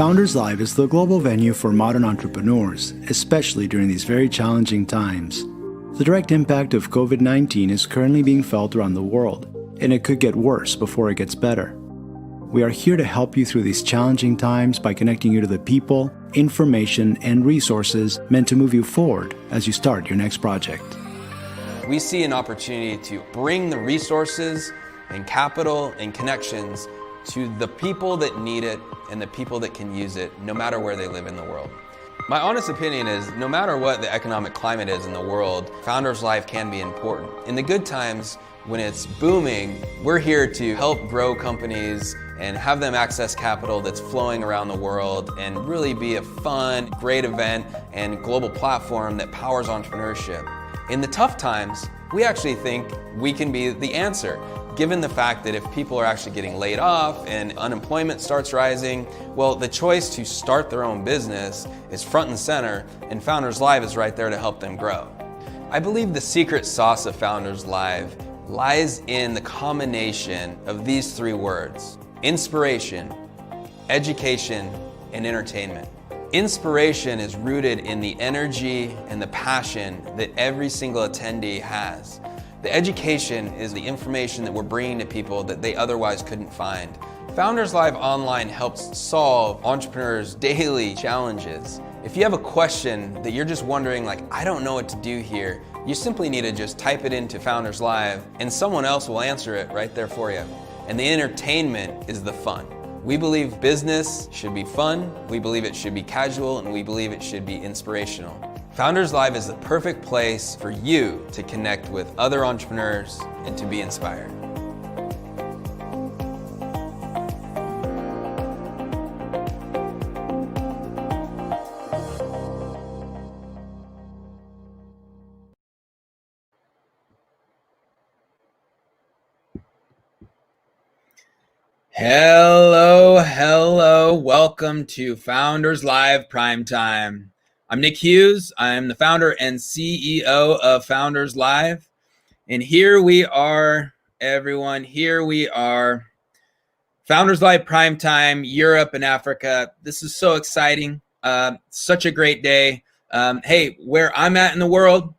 Founders Live is the global venue for modern entrepreneurs, especially during these very challenging times. The direct impact of COVID-19 is currently being felt around the world, and it could get worse before it gets better. We are here to help you through these challenging times by connecting you to the people, information, and resources meant to move you forward as you start your next project. We see an opportunity to bring the resources and capital and connections to the people that need it and the people that can use it, no matter where they live in the world. My honest opinion is, no matter what the economic climate is in the world, Founders Live can be important. In the good times, when it's booming, we're here to help grow companies and have them access capital that's flowing around the world and really be a fun, great event and global platform that powers entrepreneurship. In the tough times, we actually think we can be the answer. Given the fact that if people are actually getting laid off and unemployment starts rising, well, the choice to start their own business is front and center, and Founders Live is right there to help them grow. I believe the secret sauce of Founders Live lies in the combination of these three words: inspiration, education, and entertainment. Inspiration is rooted in the energy and the passion that every single attendee has. The education is the information that we're bringing to people that they otherwise couldn't find. Founders Live Online helps solve entrepreneurs' daily challenges. If you have a question that you're just wondering, like, I don't know what to do here, you simply need to just type it into Founders Live and someone else will answer it right there for you. And the entertainment is the fun. We believe business should be fun, we believe it should be casual, and we believe it should be inspirational. Founders Live is the perfect place for you to connect with other entrepreneurs and to be inspired. Hello, welcome to Founders Live Primetime. I'm Nick Hughes. I'm the founder and CEO of Founders Live. And here we are, everyone. Here we are. Founders Live Primetime, Europe and Africa. This is so exciting. Such a great day. Hey, where I'm at in the world,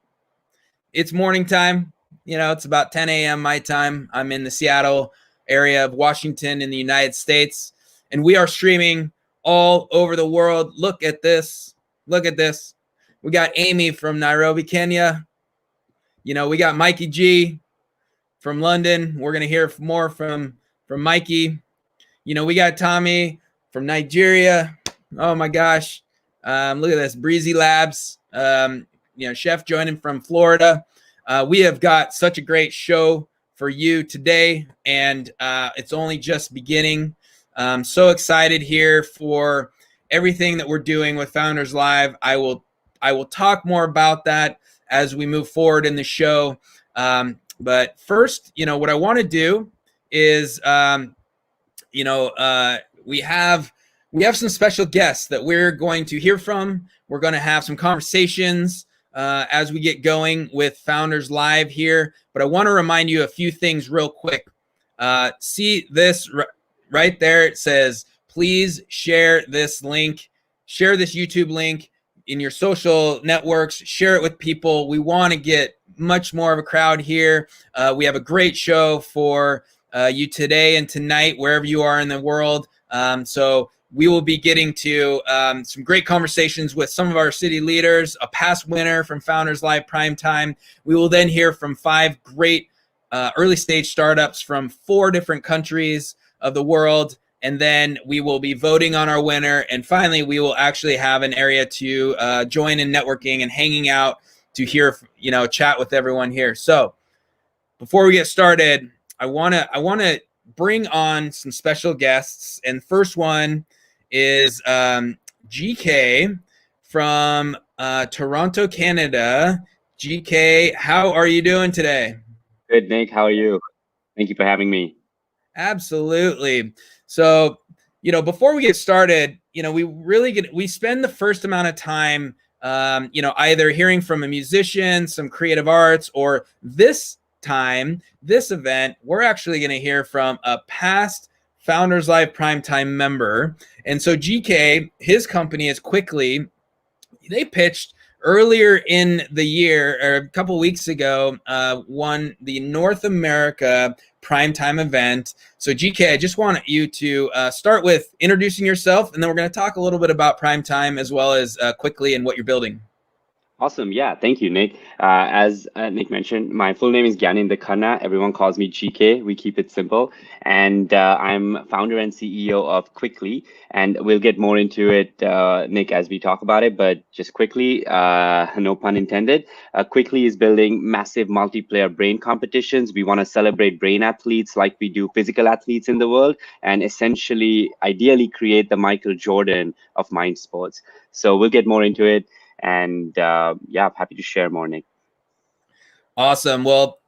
it's morning time. You know, it's about 10 a.m. my time. I'm in the Seattle area of Washington in the United States. And we are streaming all over the world. Look at this. Look at this. We got Amy from Nairobi, Kenya. You know, we got Mikey G from London. We're going to hear more from Mikey. You know, we got Tommy from Nigeria. Oh my gosh. Look at this. Breezy Labs. Chef joining from Florida. We have got such a great show for you today, and it's only just beginning. I'm so excited here for everything that we're doing with Founders Live. I will talk more about that as we move forward in the show. But first, you know, what I want to do is, we have some special guests that we're going to hear from. We're going to have some conversations as we get going with Founders Live here. But I want to remind you a few things real quick. See this right there? It says, please share this link, share this YouTube link in your social networks, share it with people. We want to get much more of a crowd here. We have a great show for you today and tonight, wherever you are in the world. So we will be getting to some great conversations with some of our city leaders, a past winner from Founders Live Primetime. We will then hear from 5 great early stage startups from 4 different countries of the world. And then we will be voting on our winner. And finally, we will actually have an area to join in networking and hanging out to hear, chat with everyone here. So before we get started, I want to bring on some special guests. And first one is GK from Toronto, Canada. GK, how are you doing today? Good, Nick. How are you? Thank you for having me. Absolutely. So, before we get started, we spend the first amount of time, either hearing from a musician, some creative arts, or this event, we're actually going to hear from a past Founders Live Primetime member. And so GK, his company is Quickly. They pitched earlier in the year, or a couple weeks ago, won the North America Primetime event. So GK, I just want you to start with introducing yourself, and then we're going to talk a little bit about Primetime as well as Quickly and what you're building. Awesome. Yeah, thank you, Nick. As Nick mentioned, my full name is Gyaninda Khanna. Everyone calls me GK. We keep it simple. And I'm founder and CEO of Quickly. And we'll get more into it, Nick, as we talk about it. But just quickly, no pun intended, Quickly is building massive multiplayer brain competitions. We want to celebrate brain athletes like we do physical athletes in the world, and essentially, ideally, create the Michael Jordan of mind sports. So we'll get more into it. And yeah, I'm happy to share more, Nick. Awesome. Well,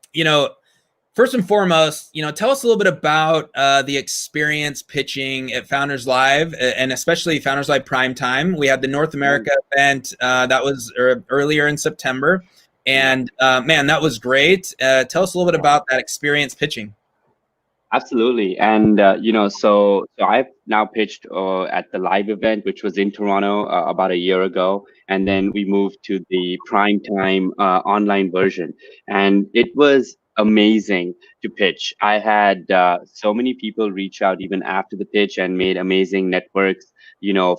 first and foremost, tell us a little bit about the experience pitching at Founders Live, and especially Founders Live Primetime. We had the North America event that was earlier in September, and man, that was great. Tell us a little bit about that experience pitching. Absolutely. And, so I've now pitched at the live event, which was in Toronto about a year ago. And then we moved to the primetime online version. And it was amazing to pitch. I had so many people reach out even after the pitch and made amazing networks,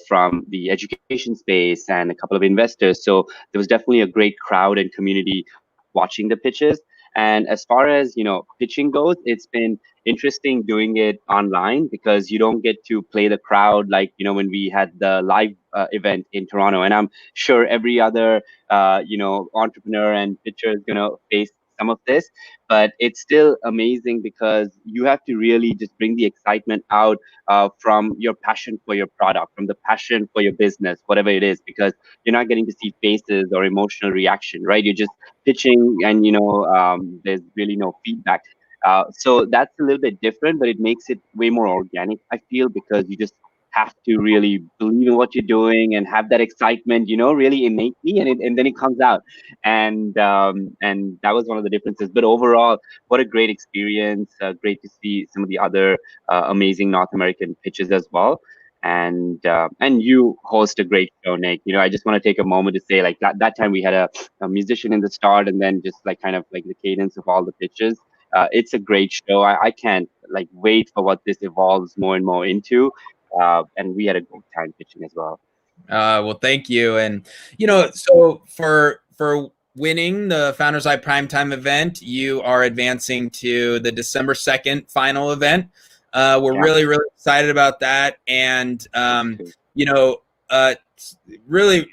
from the education space and a couple of investors. So there was definitely a great crowd and community watching the pitches. And as far as, pitching goes, it's been interesting doing it online because you don't get to play the crowd like, when we had the live event in Toronto. And I'm sure every other, entrepreneur and pitcher is going to face some of this, but it's still amazing because you have to really just bring the excitement out from your passion for your product, from the passion for your business, whatever it is, because you're not getting to see faces or emotional reaction, right? You're just pitching and, there's really no feedback. So that's a little bit different, but it makes it way more organic, I feel, because you just have to really believe in what you're doing and have that excitement, really innately, and then it comes out. And that was one of the differences. But overall, what a great experience! Great to see some of the other amazing North American pitches as well. And you host a great show, Nick. I just want to take a moment to say, like that time we had a musician in the start, and then just like kind of like the cadence of all the pitches. It's a great show. I can't wait for what this evolves more and more into. And we had a great time pitching as well. Well, thank you. And so for winning the Founders Live Primetime event, you are advancing to the December 2nd final event. We're really, really excited about that. And really,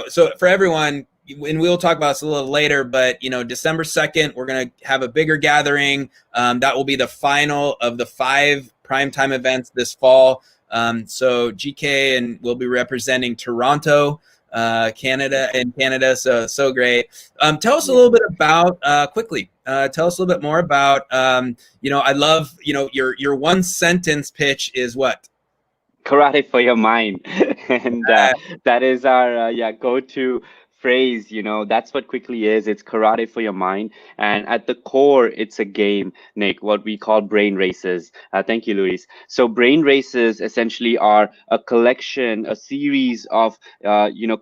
so for everyone, and we'll talk about this a little later, but December 2nd, we're going to have a bigger gathering. That will be the final of the 5 primetime events this fall. So GK and we'll be representing Toronto, Canada. So great. Tell us a little bit about Quickly. Tell us a little bit more about I love your one sentence pitch is what? Karate for your mind. And that is our go-to phrase. That's what Quickly is. It's karate for your mind, and at the core it's a game, Nick, what we call brain races. Thank you, Luis. So brain races essentially are a collection, a series of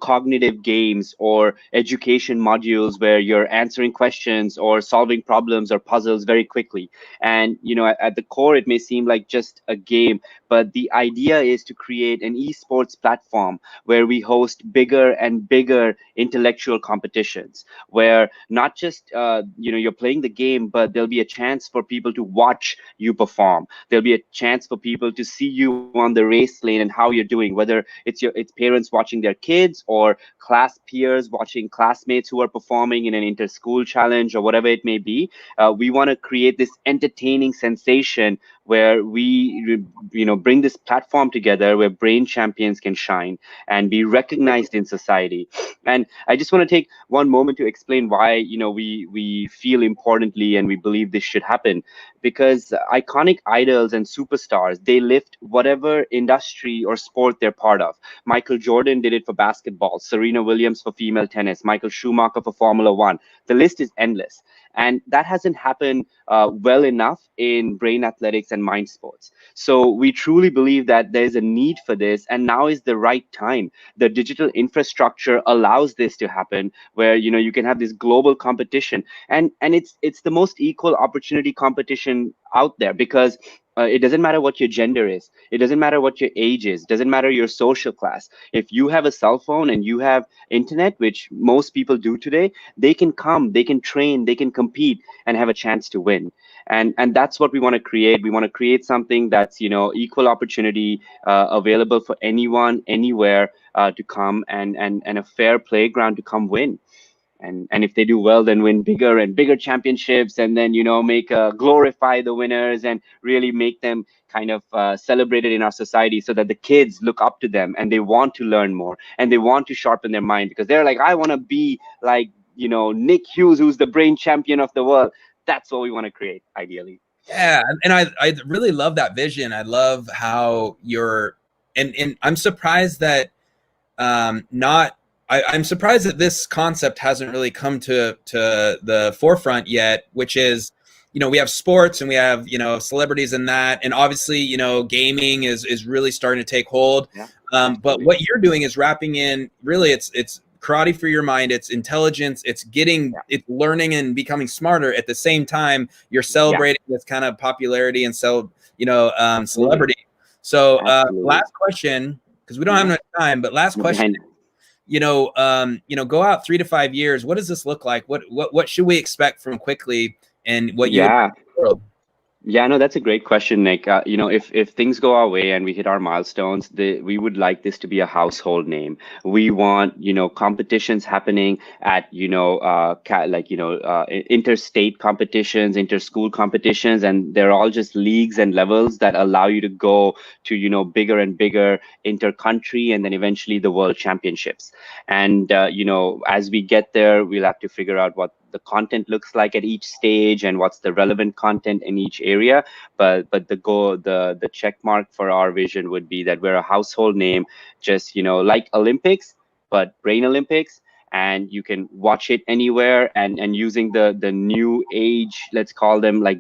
cognitive games or education modules where you're answering questions or solving problems or puzzles very quickly. And at the core it may seem like just a game, but the idea is to create an esports platform where we host bigger and bigger intellectual competitions, where not just you're playing the game, but there'll be a chance for people to watch you perform. There'll be a chance for people to see you on the race lane and how you're doing, whether it's parents watching their kids or class peers watching classmates who are performing in an inter-school challenge or whatever it may be. We want to create this entertaining sensation where we bring this platform together where brain champions can shine and be recognized in society. And I just want to take one moment to explain why we feel importantly and we believe this should happen, because iconic idols and superstars, they lift whatever industry or sport they're part of. Michael Jordan did it for basketball, Serena Williams for female tennis, Michael Schumacher for Formula One. The list is endless. And that hasn't happened well enough in brain athletics and mind sports. So we truly believe that there's a need for this, and now is the right time. The digital infrastructure allows this to happen, where you can have this global competition, and it's the most equal opportunity competition out there, because it doesn't matter what your gender is, it doesn't matter what your age is, doesn't matter your social class. If you have a cell phone and you have internet, which most people do today, they can come, they can train, they can compete and have a chance to win. And that's what we want to create. We want to create something that's equal opportunity, available for anyone, anywhere, to come, and a fair playground to come win. And if they do well, then win bigger and bigger championships, and then make glorify the winners and really make them kind of celebrated in our society, so that the kids look up to them and they want to learn more and they want to sharpen their mind, because they're like, I want to be like Nick Hughes, who's the brain champion of the world. That's what we want to create, ideally. Yeah, and I really love that vision. I love how you're, and I'm surprised that I'm surprised that this concept hasn't really come to the forefront yet, which is, we have sports and we have, celebrities in that. And obviously, gaming is really starting to take hold. Yeah, but what you're doing is wrapping in, really, it's karate for your mind, it's intelligence, it's it's learning and becoming smarter. At the same time, you're celebrating this kind of popularity and celebrity. So last question, because we don't have enough time, but last question. Go out 3 to 5 years. What does this look like? What should we expect from Quickly, and what you world? Yeah, no, that's a great question, Nick. If things go our way and we hit our milestones, we would like this to be a household name. We want, competitions happening at, interstate competitions, inter-school competitions, and they're all just leagues and levels that allow you to go to, bigger and bigger inter-country, and then eventually the world championships. And, as we get there, we'll have to figure out what the content looks like at each stage and what's the relevant content in each area. But the check mark for our vision would be that we're a household name, just like Olympics, but Brain Olympics, and you can watch it anywhere. And using the new age, let's call them, like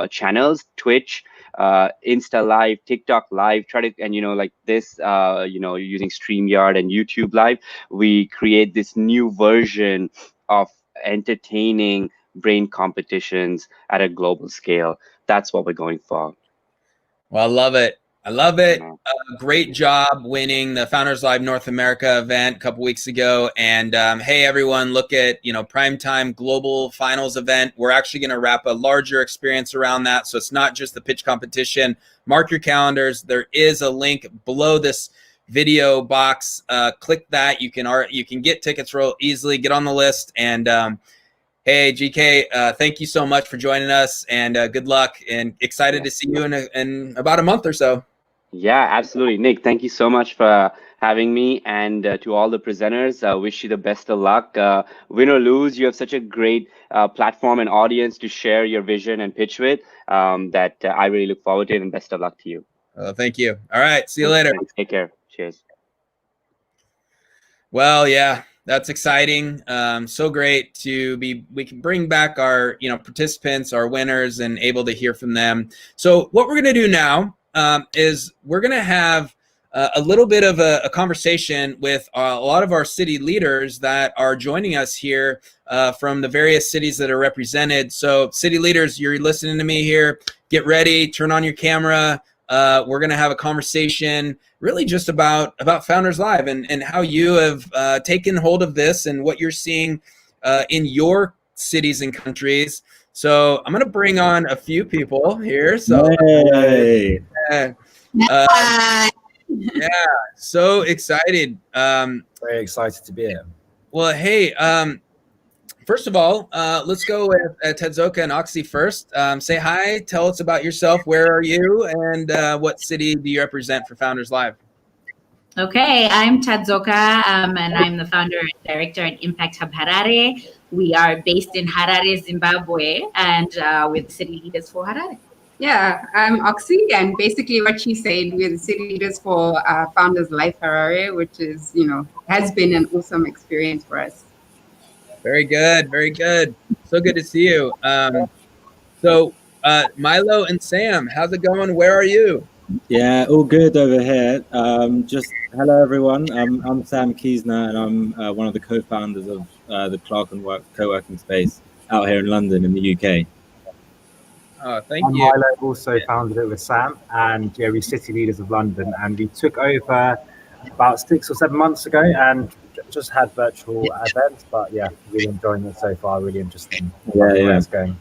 channels, Twitch, Insta Live, TikTok Live, like this, using StreamYard and YouTube Live, we create this new version of entertaining brain competitions at a global scale. That's what we're going for. Well, I love it. Great job winning the Founders Live North America event a couple weeks ago. And hey, everyone, look at Primetime Global Finals event. We're actually going to wrap a larger experience around that, so it's not just the pitch competition. Mark your calendars. There is a link below this video box. Click that. You can get tickets real easily. Get on the list. And hey, GK, thank you so much for joining us, and good luck. And excited to see you in about a month or so. Yeah, absolutely, Nick. Thank you so much for having me, and to all the presenters, wish you the best of luck. Win or lose, you have such a great platform and audience to share your vision and pitch with. That I really look forward to it, and best of luck to you. Thank you. All right, see you later. Thanks. Take care. Cheers. Well, yeah, that's exciting. So great we can bring back our participants, our winners, and able to hear from them. So what we're going to do now is we're going to have a little bit of a conversation with a lot of our city leaders that are joining us here from the various cities that are represented. So city leaders, you're listening to me here. Get ready, turn on your camera. We're going to have a conversation really just about Founders Live and how you have taken hold of this and what you're seeing in your cities and countries. So I'm going to bring on a few people here. So, hey. Yeah, so excited. Very excited to be here. Well, hey, first of all, let's go with Edsofta and Oxy first. Say hi, tell us about yourself. Where are you, and what city do you represent for Founders Live? Okay, I'm Tadzoka, and I'm the founder and director at Impact Hub Harare. We are based in Harare, Zimbabwe, and we're the city leaders for Harare. Yeah, I'm Oxy, and basically what she said, we're the city leaders for Founders Life Harare, which is, has been an awesome experience for us. Very good, very good. So good to see you. Milo and Sam, how's it going? Where are you? Yeah, all good over here. Just hello, everyone. I'm Sam Kiesner, and I'm one of the co-founders of the Clark and Work co-working space out here in London, in the UK. Thank you. Milo also founded it with Sam, and yeah, we're city leaders of London, and we took over about 6 or 7 months ago, and just had virtual events. But yeah, really enjoying it so far. Really interesting. Yeah, it's going.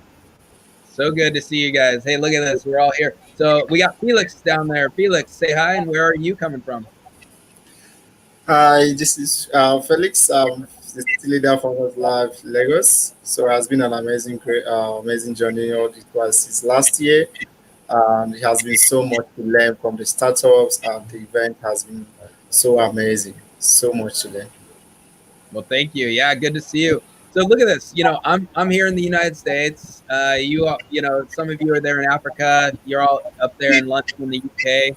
So good to see you guys. Hey, look at this. We're all here. So we got Felix down there. Felix, say hi, and where are you coming from? Hi, this is Felix. The city leader from Live Lagos. So it has been an amazing journey. It was his last year, and it has been so much to learn from the startups, and the event has been so amazing. So much to learn. Well, thank you. Yeah, good to see you. So look at this. I'm here in the United States. Some of you are there in Africa. You're all up there in London, in the UK.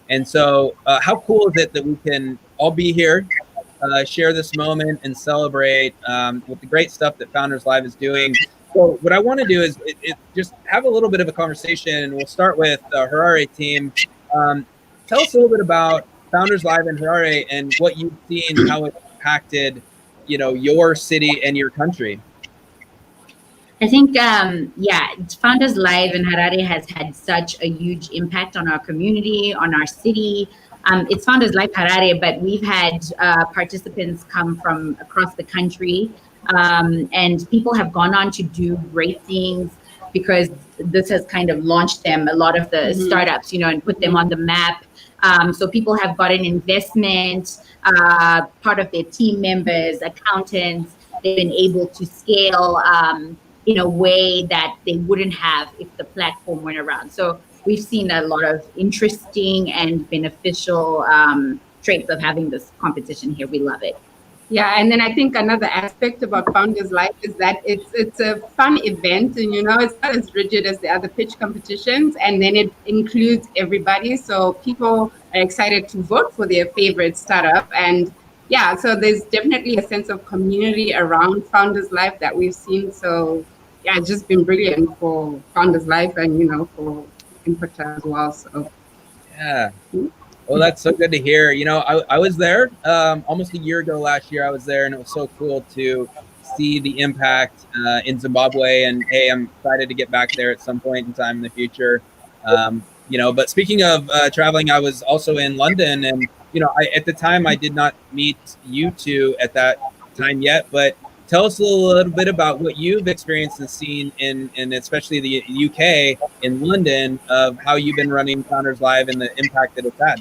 And so, how cool is it that we can all be here, share this moment, and celebrate with the great stuff that Founders Live is doing. So, what I want to do is just have a little bit of a conversation, and we'll start with the Harare team. Tell us a little bit about Founders Live in Harare and what you've seen, how it impacted your city and your country. I think, Founders Live in Harare has had such a huge impact on our community, on our city. It's Founders Live Harare, but we've had participants come from across the country, and people have gone on to do great things because this has kind of launched them, a lot of the startups, and put them on the map. So people have gotten investment, part of their team members, accountants. They've been able to scale in a way that they wouldn't have if the platform went around. So we've seen a lot of interesting and beneficial traits of having this competition here. We love it. Yeah, and then I think another aspect about Founders Life is that it's a fun event, and it's not as rigid as the other pitch competitions, and then it includes everybody, so people are excited to vote for their favorite startup, and yeah, so there's definitely a sense of community around Founders Life that we've seen. So yeah, it's just been brilliant for Founders Life and for Impact as well. So yeah. Well, that's so good to hear. I was there almost a year ago last year. I was there, and it was so cool to see the impact in Zimbabwe. And hey, I'm excited to get back there at some point in time in the future. But speaking of traveling, I was also in London, and at the time I did not meet you two at that time yet. But tell us a little bit about what you've experienced and seen in especially the UK in London of how you've been running Founders Live and the impact that it's had.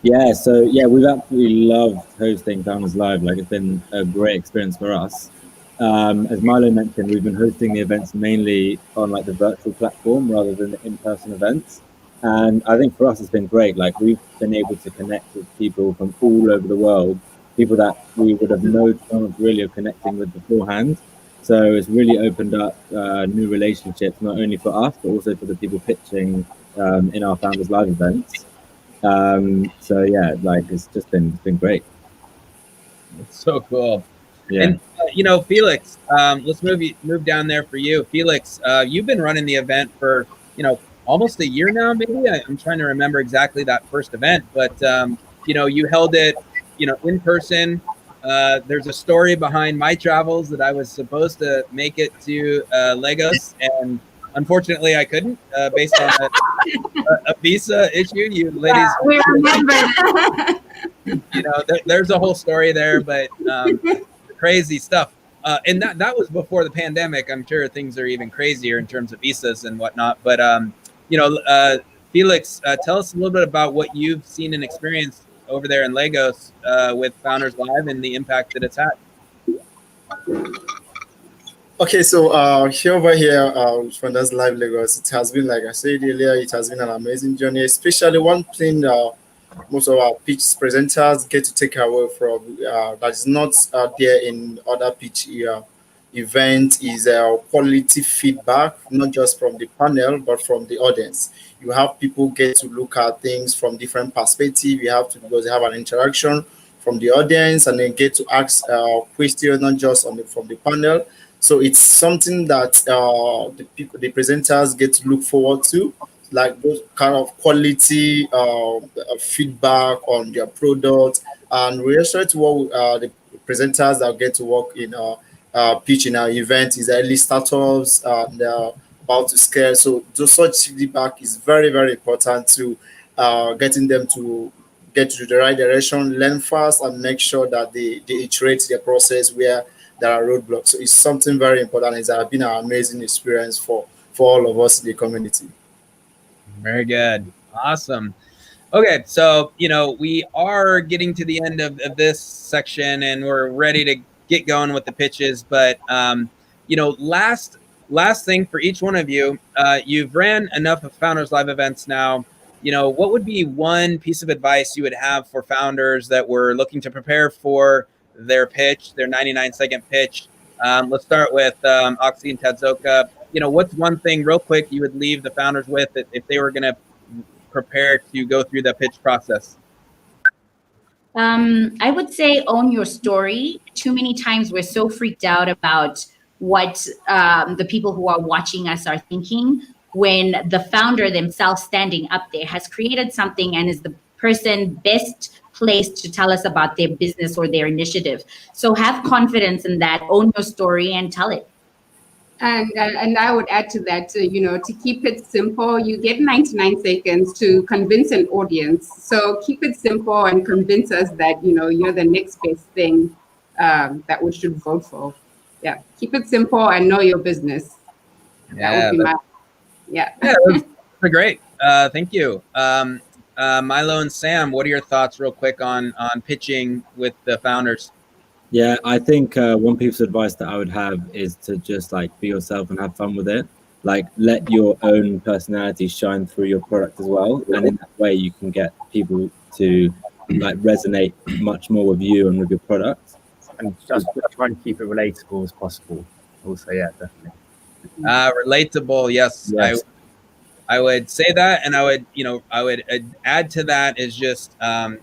Yeah, so we've absolutely loved hosting Founders Live. Like, it's been a great experience for us. As Milo mentioned, we've been hosting the events mainly on like the virtual platform rather than the in-person events. And I think for us, it's been great. Like, we've been able to connect with people from all over the world, people that we would have no chance really of connecting with beforehand. So it's really opened up new relationships, not only for us, but also for the people pitching in our Founders Live events. It's just been great. It's so cool. Yeah. And Felix, let's move down there for you. Felix, you've been running the event for almost a year now, maybe. I'm trying to remember exactly that first event, but you held it in person. There's a story behind my travels that I was supposed to make it to Lagos, and unfortunately I couldn't based on a visa issue. You ladies, we remember. there's a whole story there, but crazy stuff. And that was before the pandemic. I'm sure things are even crazier in terms of visas and whatnot. But Felix, tell us a little bit about what you've seen and experienced over there in Lagos with Founders Live and the impact that it's had. Okay, so over here, Founders Live Lagos, it has been, like I said earlier, it has been an amazing journey. Especially one thing most of our pitch presenters get to take away from that is not there in other pitch event is quality feedback, not just from the panel but from the audience. You have people get to look at things from different perspectives. You have to, because they have an interaction from the audience, and then get to ask questions not just on the from the panel. So it's something that the people, the presenters get to look forward to, like those kind of quality feedback on their product. And we also to what the presenters that get to work in pitch in our event is early startups and about to scale. So such feedback is very, very important to getting them to get to the right direction, learn fast, and make sure that they iterate their process where there are roadblocks. So it's something very important. It's been an amazing experience for all of us in the community. Very good. Awesome. Okay, so, we are getting to the end of this section, and we're ready to get going with the pitches. But, last thing for each one of you, you've ran enough of Founders Live events now. What would be one piece of advice you would have for founders that were looking to prepare for their pitch, their 99-second pitch? Let's start with Oxy and Tadzoka. What's one thing real quick you would leave the founders with if they were going to prepare to go through the pitch process? I would say own your story. Too many times we're so freaked out about what the people who are watching us are thinking, when the founder themselves standing up there has created something and is the person best placed to tell us about their business or their initiative. So have confidence in that, own your story, and tell it. And I would add to that, to keep it simple, you get 99 seconds to convince an audience. So keep it simple and convince us that, you're the next best thing that we should vote for. Yeah, keep it simple and know your business. That would be my, yeah. Yeah, that's great. Thank you. Milo and Sam, what are your thoughts real quick on pitching with the founders? Yeah, I think one piece of advice that I would have is to just be yourself and have fun with it. Let your own personality shine through your product as well. And in that way, you can get people to resonate much more with you and with your product. And just try and keep it relatable as possible. Also, yeah, definitely. Relatable, yes. I would say that, and I would add to that is just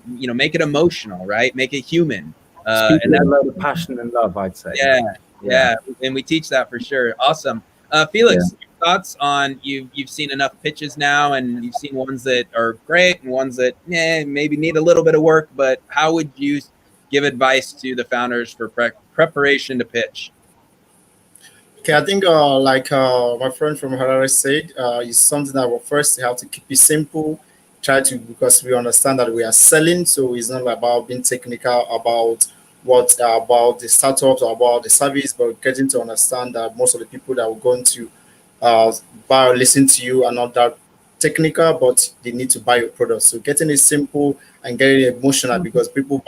make it emotional, right? Make it human. And a lot of passion and love, I'd say. Yeah, and we teach that for sure. Awesome. Felix, your thoughts on you've seen enough pitches now, and you've seen ones that are great and ones that maybe need a little bit of work, but how would you give advice to the founders for preparation to pitch? Okay, I think my friend from Harare said, it's something that first you have to keep it simple. Try to, because we understand that we are selling, so it's not about being technical about what about the startups or about the service, but getting to understand that most of the people that are going to buy or listen to you are not that technical, but they need to buy your product. So getting it simple and getting it emotional, because people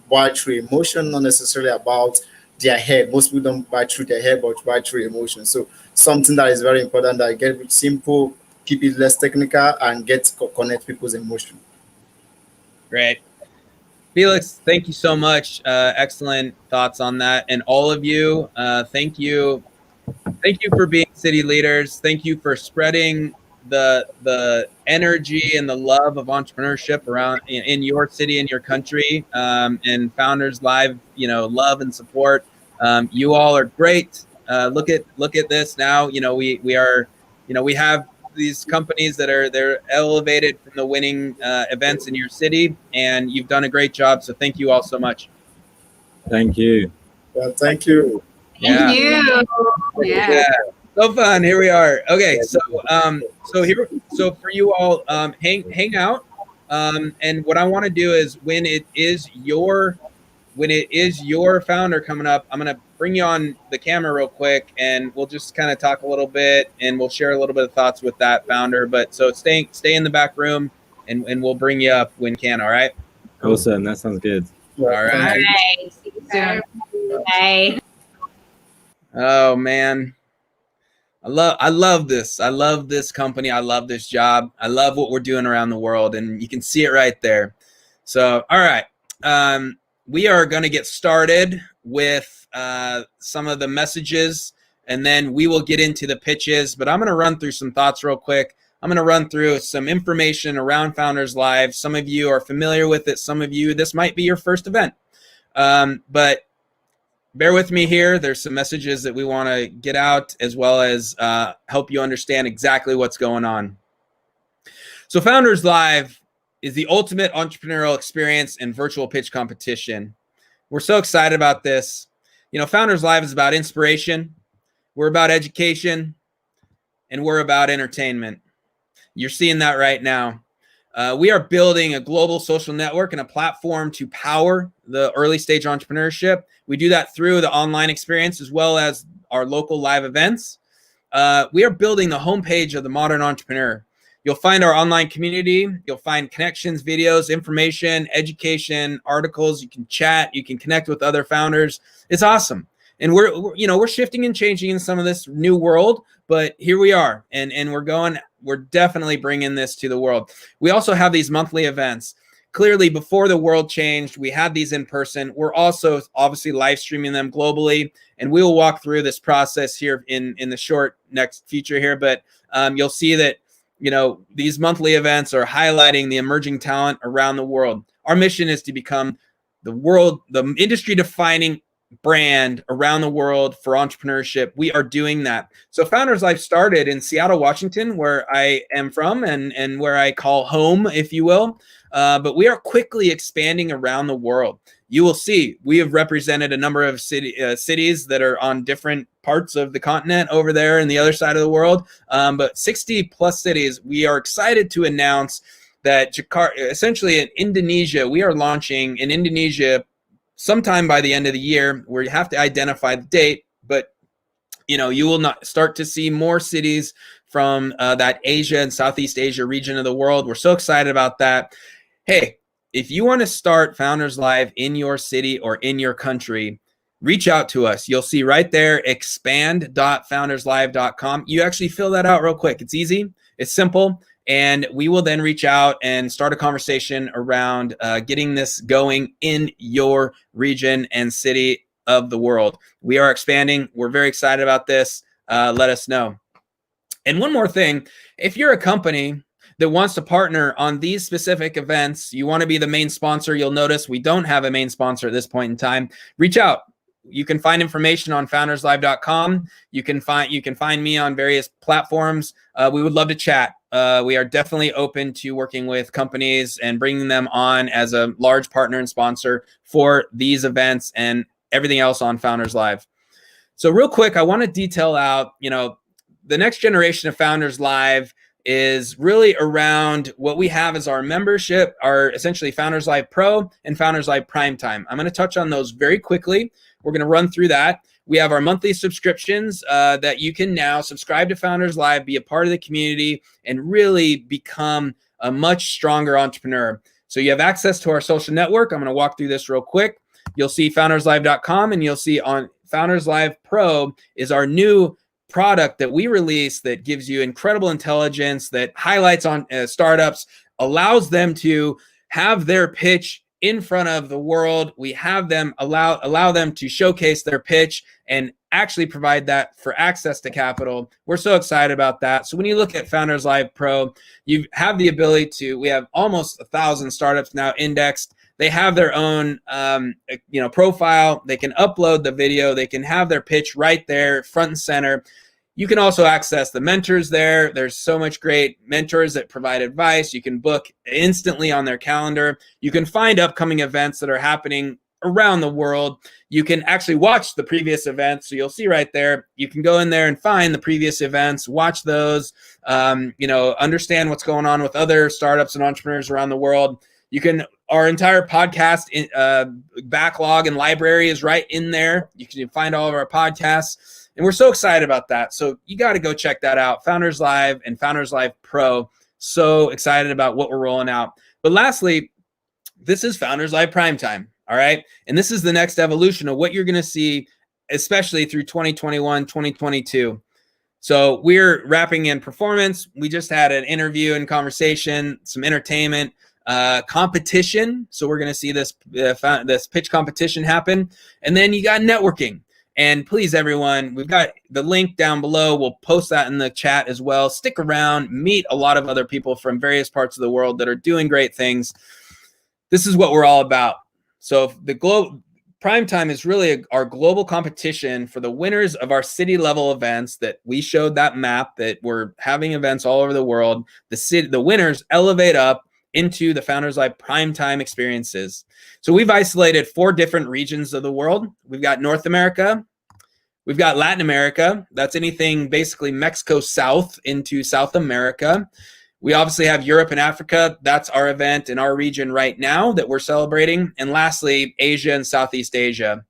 buy through emotion, not necessarily about their head. Most people don't buy through their head, but buy through emotion. So something that is very important, that get it simple, keep it less technical, and connect people's emotion. Great. Felix, thank you so much. Excellent thoughts on that. And all of you, thank you. Thank you for being city leaders. Thank you for spreading the energy and the love of entrepreneurship around in your city, in your country, and Founders Live, love and support. You all are great. Look at this now. We have these companies they're elevated from the winning events in your city, and you've done a great job. So thank you all so much. Thank you. Yeah, thank you. Thank you. Yeah. So fun. Here we are. Okay, so for you all, hang out. And what I want to do is when it is your founder coming up, I'm gonna bring you on the camera real quick, and we'll just kind of talk a little bit, and we'll share a little bit of thoughts with that founder. But so stay in the back room, and we'll bring you up when can. All right. Awesome. That sounds good. All right. All right. See you soon. Bye. Oh man. I love this. I love this company. I love this job. I love what we're doing around the world, and you can see it right there. So, all right. We are going to get started with some of the messages, and then we will get into the pitches. But I'm going to run through some thoughts real quick. I'm going to run through some information around Founders Live. Some of you are familiar with it. Some of you, this might be your first event. But bear with me here. There's some messages that we want to get out, as well as help you understand exactly what's going on. So Founders Live is the ultimate entrepreneurial experience and virtual pitch competition. We're so excited about this. You know, Founders Live is about inspiration. We're about education, and we're about entertainment. You're seeing that right now. We are building a global social network and a platform to power the early stage entrepreneurship. We do that through the online experience as well as our local live events. We are building the homepage of the modern entrepreneur. You'll find our online community. You'll find connections, videos, information, education, articles. You can chat. You can connect with other founders. It's awesome. And we're shifting and changing in some of this new world, but here we are, and we're definitely bringing this to the world. We also have these monthly events. Clearly, before the world changed, we had these in person. We're also obviously live streaming them globally, and we will walk through this process here in the short next future here. But you'll see that, you know, these monthly events are highlighting the emerging talent around the world. Our mission is to become the industry-defining brand around the world for entrepreneurship. We are doing that. So Founders Life started in Seattle, Washington, where I am from and where I call home, if you will. But we are quickly expanding around the world. You will see we have represented a number of cities that are on different parts of the continent over there in the other side of the world. But 60 plus cities. We are excited to announce that Jakarta, essentially in Indonesia, we are launching in Indonesia sometime by the end of the year, where you have to identify the date, but you know, you will not start to see more cities from that Asia and Southeast Asia region of the world. We're so excited about that. Hey, if you want to start Founders Live in your city or in your country, reach out to us. You'll see right there, expand.founderslive.com. You actually fill that out real quick. It's easy. It's simple. And we will then reach out and start a conversation around getting this going in your region and city of the world. We are expanding. We're very excited about this. Let us know. And one more thing, if you're a company that wants to partner on these specific events, you want to be the main sponsor, you'll notice we don't have a main sponsor at this point in time. Reach out. You can find information on founderslive.com. You can find me on various platforms. We would love to chat. We are definitely open to working with companies and bringing them on as a large partner and sponsor for these events and everything else on Founders Live. So real quick, I want to detail out, you know, the next generation of Founders Live is really around what we have as our membership, our essentially Founders Live Pro and Founders Live Primetime. I'm going to touch on those very quickly. We're going to run through that. We have our monthly subscriptions that you can now subscribe to Founders Live, be a part of the community, and really become a much stronger entrepreneur. So you have access to our social network. I'm going to walk through this real quick. You'll see founderslive.com, and you'll see on Founders Live Pro is our new product that we release that gives you incredible intelligence, that highlights on startups, allows them to have their pitch in front of the world. We have them allow them to showcase their pitch and actually provide that for access to capital. We're so excited about that. So when you look at Founders Live Pro, you have the ability to, we have almost 1,000 startups now indexed. They have their own profile. They can upload the video. They can have their pitch right there, front and center. You can also access the mentors there. There's so much great mentors that provide advice. You can book instantly on their calendar. You can find upcoming events that are happening around the world. You can actually watch the previous events. So you'll see right there, you can go in there and find the previous events, watch those, understand what's going on with other startups and entrepreneurs around the world. You can, our entire podcast backlog and library is right in there. You can find all of our podcasts. And we're so excited about that. So you got to go check that out. Founders Live and Founders Live Pro. So excited about what we're rolling out. But lastly, this is Founders Live Primetime. All right. And this is the next evolution of what you're going to see, especially through 2021, 2022. So we're wrapping in performance. We just had an interview and conversation, some entertainment, competition. So we're going to see this pitch competition happen. And then you got networking. And please, everyone, we've got the link down below. We'll post that in the chat as well. Stick around, meet a lot of other people from various parts of the world that are doing great things. This is what we're all about. So the Prime Time is really our global competition for the winners of our city level events that we showed that map that we're having events all over the world. The winners elevate up into the Founders Live Prime Time experiences. So we've isolated 4 different regions of the world. We've got North America. We've got Latin America. That's anything basically Mexico South into South America. We obviously have Europe and Africa. That's our event in our region right now that we're celebrating. And lastly, Asia and Southeast Asia.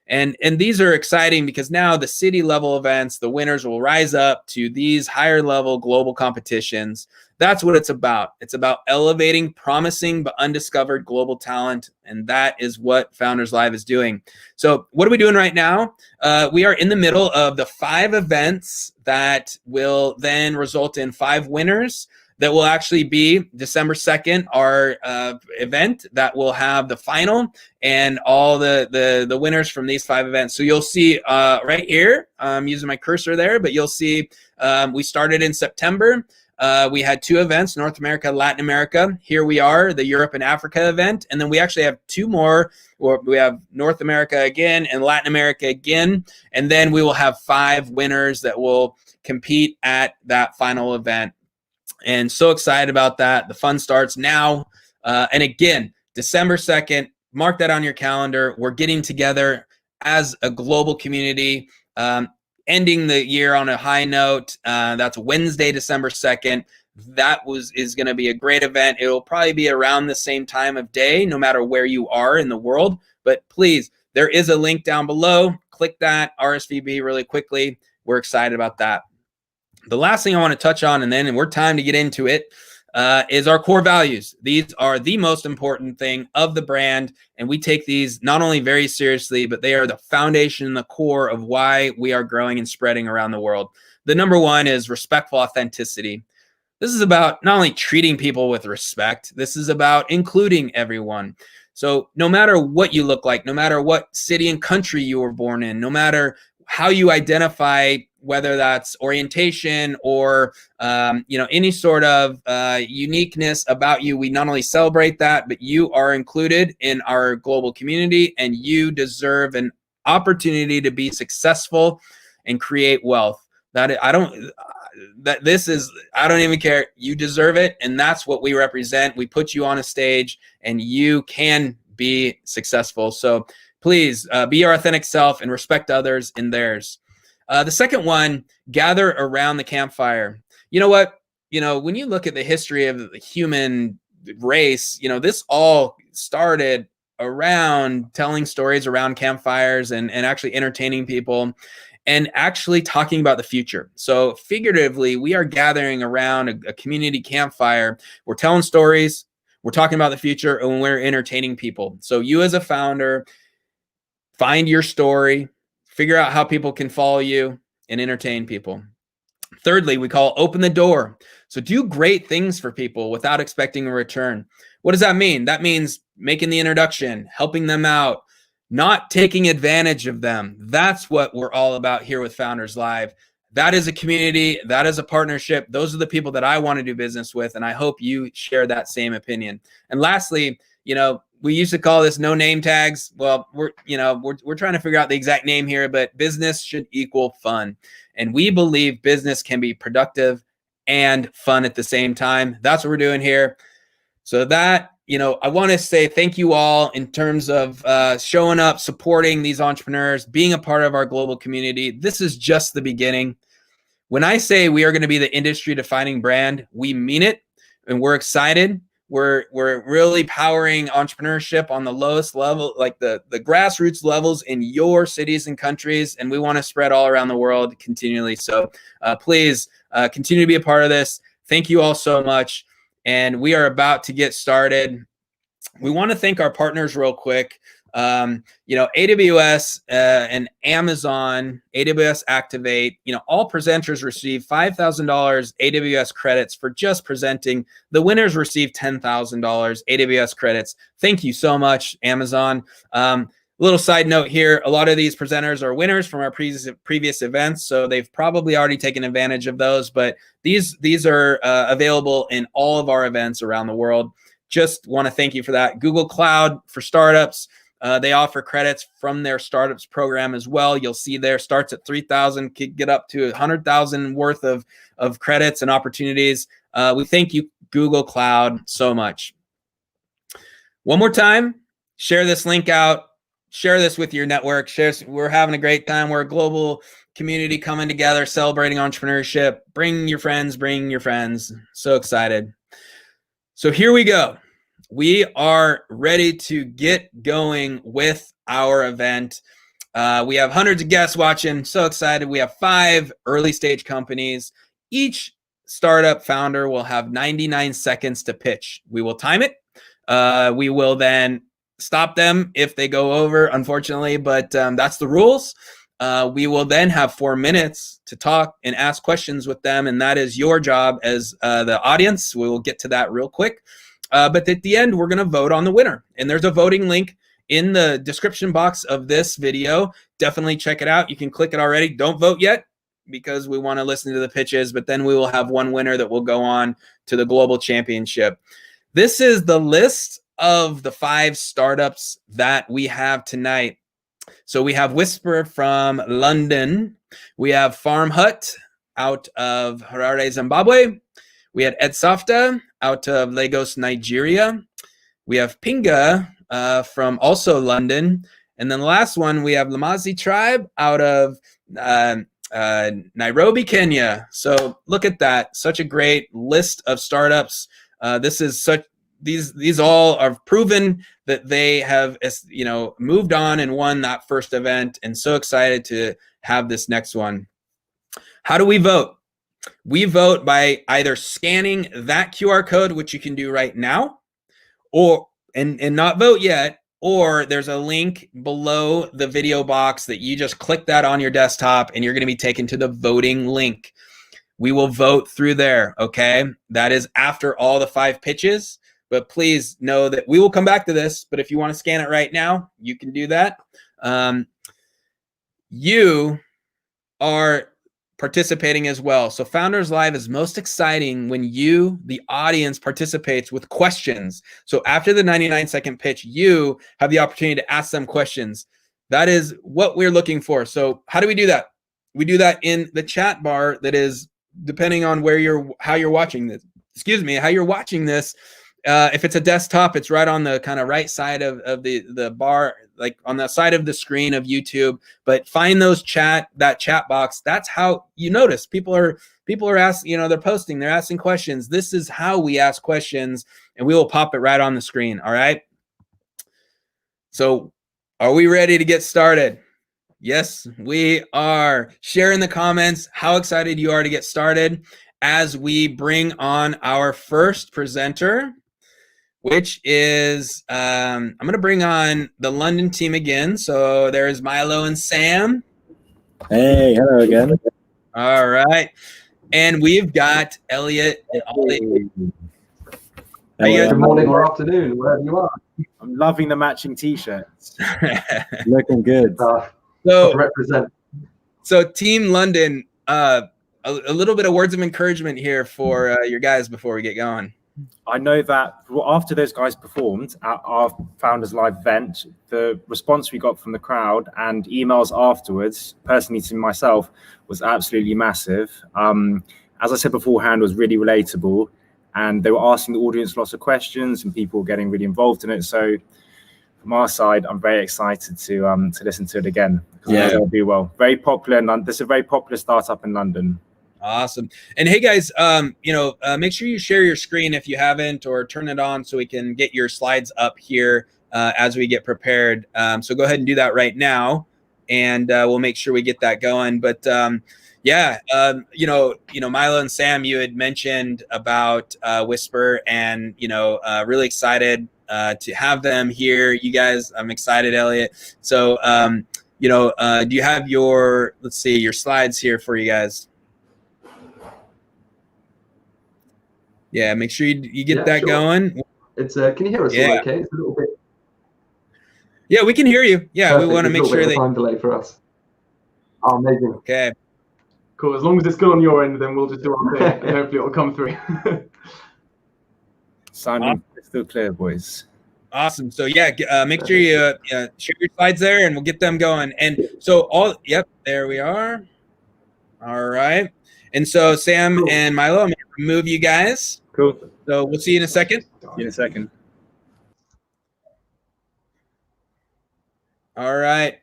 And these are exciting because now the city level events, the winners will rise up to these higher level global competitions. That's what it's about. It's about elevating promising but undiscovered global talent. And that is what Founders Live is doing. So what are we doing right now? We are in the middle of the 5 events that will then result in 5 winners. That will actually be December 2nd, our event that will have the final and all the winners from these 5 events. So you'll see right here, I'm using my cursor there, but you'll see we started in September. We had 2 events, North America, Latin America. Here we are, the Europe and Africa event. And then we actually have 2 more. We have North America again and Latin America again. And then we will have 5 winners that will compete at that final event. And so excited about that. The fun starts now. And again, December 2nd, mark that on your calendar. We're getting together as a global community, ending the year on a high note. That's Wednesday, December 2nd. That is going to be a great event. It'll probably be around the same time of day, no matter where you are in the world. But please, there is a link down below. Click that, RSVP really quickly. We're excited about that. The last thing I want to touch on, and then we're time to get into it, is our core values. These are the most important thing of the brand, and we take these not only very seriously, but they are the foundation and the core of why we are growing and spreading around the world. The number 1 is respectful authenticity. This is about not only treating people with respect, this is about including everyone. So no matter what you look like, no matter what city and country you were born in, no matter how you identify, whether that's orientation or any sort of uniqueness about you, we not only celebrate that, but you are included in our global community, and you deserve an opportunity to be successful and create wealth. I don't even care. You deserve it, and that's what we represent. We put you on a stage, and you can be successful. So please be your authentic self and respect others in theirs. The second one, gather around the campfire. You know what? When you look at the history of the human race, this all started around telling stories around campfires and actually entertaining people and actually talking about the future. So figuratively, we are gathering around a community campfire. We're telling stories, we're talking about the future, and we're entertaining people. So you as a founder, find your story, figure out how people can follow you and entertain people. Thirdly, we call open the door. So do great things for people without expecting a return. What does that mean? That means making the introduction, helping them out, not taking advantage of them. That's what we're all about here with Founders Live. That is a community. That is a partnership. Those are the people that I want to do business with, and I hope you share that same opinion. And lastly, we used to call this no name tags. Well, we're trying to figure out the exact name here, but business should equal fun. And we believe business can be productive and fun at the same time. That's what we're doing here. So that, I want to say thank you all in terms of showing up, supporting these entrepreneurs, being a part of our global community. This is just the beginning. When I say we are going to be the industry defining brand, we mean it, and we're excited. We're really powering entrepreneurship on the lowest level, like the grassroots levels in your cities and countries, and we want to spread all around the world continually. So please continue to be a part of this. Thank you all so much, and we are about to get started. We want to thank our partners real quick. AWS and Amazon, AWS Activate, all presenters receive $5,000 AWS credits for just presenting. The winners receive $10,000 AWS credits. Thank you so much, Amazon. Little side note here, a lot of these presenters are winners from our previous events, so they've probably already taken advantage of those, but these are available in all of our events around the world. Just want to thank you for that. Google Cloud for startups, they offer credits from their startups program as well. You'll see there, starts at 3,000, could get up to 100,000 worth of credits and opportunities. We thank you, Google Cloud, so much. One more time, share this link out. Share this with your network. We're having a great time. We're a global community coming together, celebrating entrepreneurship. Bring your friends, bring your friends. So excited. So here we go. We are ready to get going with our event. We have hundreds of guests watching. So excited. We have 5 early stage companies. Each startup founder will have 99 seconds to pitch. We will time it. We will then stop them if they go over, unfortunately, but that's the rules. We will then have 4 minutes to talk and ask questions with them, and that is your job as the audience. We will get to that real quick. But at the end, we're going to vote on the winner, and there's a voting link in the description box of this video. Definitely check it out. You can click it already. Don't vote yet because we want to listen to the pitches, but then we will have one winner that will go on to the global championship. This is the list of the 5 startups that we have tonight. So we have Wyspr from London. We have FarmHut out of Harare, Zimbabwe. We had Edsofta out of Lagos, Nigeria. We have Pinga from also London. And then the last one, we have Lamazi tribe out of Nairobi, Kenya. So look at that. Such a great list of startups. These all are proven that they have, moved on and won that first event, and so excited to have this next one. How do we vote? We vote by either scanning that QR code, which you can do right now, or and not vote yet, or there's a link below the video box that you just click that on your desktop and you're going to be taken to the voting link. We will vote through there, okay? That is after all the 5 pitches. But please know that we will come back to this. But if you want to scan it right now, you can do that. You are participating as well. So Founders Live is most exciting when you, the audience, participates with questions. So after the 99-second pitch, you have the opportunity to ask them questions. That is what we're looking for. So how do we do that? We do that in the chat bar that is, depending on how you're watching this. How you're watching this. If it's a desktop, it's right on the kind of right side of the bar, like on the side of the screen of YouTube. But find that chat box. That's how you notice people are asking, they're posting, they're asking questions. This is how we ask questions, and we will pop it right on the screen. All right. So are we ready to get started? Yes, we are. Share in the comments how excited you are to get started as we bring on our first presenter, which is, I'm going to bring on the London team again. So there's Milo and Sam. Hey, hello again. All right. And we've got Elliot and Ollie. Good morning or afternoon, wherever you are. I'm loving the matching t-shirts. Looking good. So represent. So Team London, a little bit of words of encouragement here for your guys before we get going. I know that after those guys performed at our Founders Live event, the response we got from the crowd and emails afterwards, personally to myself, was absolutely massive. As I said beforehand, it was really relatable, and they were asking the audience lots of questions and people were getting really involved in it. So from our side, I'm very excited to listen to it again. Yeah, it'll be well. Very popular. This is a very popular startup in London. Awesome. And hey guys, make sure you share your screen if you haven't, or turn it on so we can get your slides up here as we get prepared. So go ahead and do that right now, and we'll make sure we get that going. But Milo and Sam, you had mentioned about Wyspr, and really excited to have them here. You guys, I'm excited, Elliot. So, do you have your, let's see, your slides here for you guys? Yeah, make sure you get that going. It's can you hear us all okay? It's a little bit. Yeah, we can hear you. Yeah, Perfect. We want to make sure that time delay for us. Oh, amazing. Okay. Cool. As long as it's good on your end, then we'll just do our thing, and hopefully it'll come through. Sounding still clear, boys. Awesome. So yeah, make sure you share your slides there, and we'll get them going. And so there we are. All right. And so Sam and Milo, I'm going to remove you guys. Cool. So we'll see you in a second. See you in a second. All right.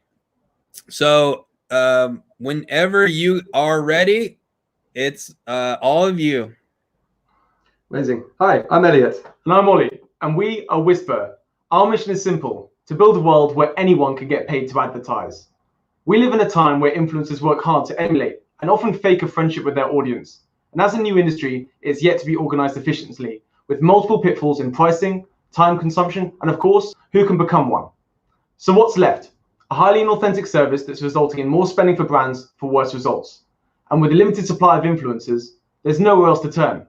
So whenever you are ready, it's all of you. Amazing. Hi, I'm Elliot. And I'm Ollie, and we are Wyspr. Our mission is simple: to build a world where anyone can get paid to advertise. We live in a time where influencers work hard to emulate and often fake a friendship with their audience. And as a new industry, it's yet to be organized efficiently, with multiple pitfalls in pricing, time consumption, and of course, who can become one. So what's left? A highly inauthentic service that's resulting in more spending for brands for worse results. And with a limited supply of influencers, there's nowhere else to turn.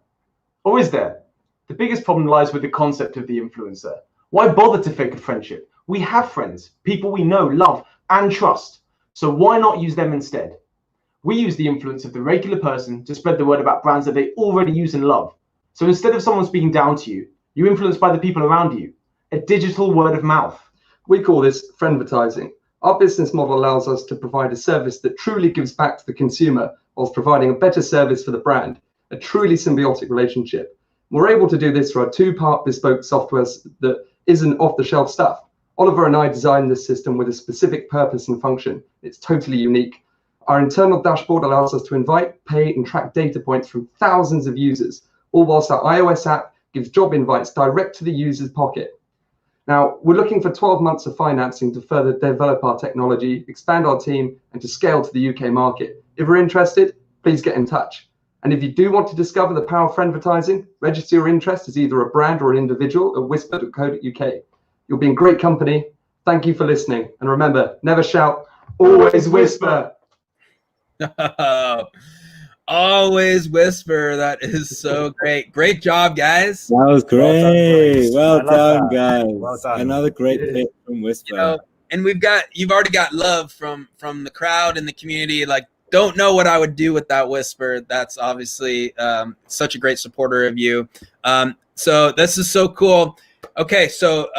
Or is there? The biggest problem lies with the concept of the influencer. Why bother to fake a friendship? We have friends, people we know, love, and trust. So why not use them instead? We use the influence of the regular person to spread the word about brands that they already use and love. So instead of someone speaking down to you, you're influenced by the people around you. A digital word of mouth. We call this friendvertising. Our business model allows us to provide a service that truly gives back to the consumer whilst providing a better service for the brand, a truly symbiotic relationship. We're able to do this through our two-part bespoke software that isn't off-the-shelf stuff. Oliver and I designed this system with a specific purpose and function. It's totally unique. Our internal dashboard allows us to invite, pay, and track data points from thousands of users, all whilst our iOS app gives job invites direct to the user's pocket. Now, we're looking for 12 months of financing to further develop our technology, expand our team, and to scale to the UK market. If you're interested, please get in touch. And if you do want to discover the power of friendvertising, register your interest as either a brand or an individual at wyspr.co.uk. You'll be in great company. Thank you for listening. And remember, never shout, always whisper. Always Wyspr. That is so great. Great job, guys. That was great. Well done, guys. Well done. Another great pick from Wyspr. And you've already got love from the crowd and the community. Like, don't know what I would do without Wyspr. That's obviously such a great supporter of you. So this is so cool. Okay, so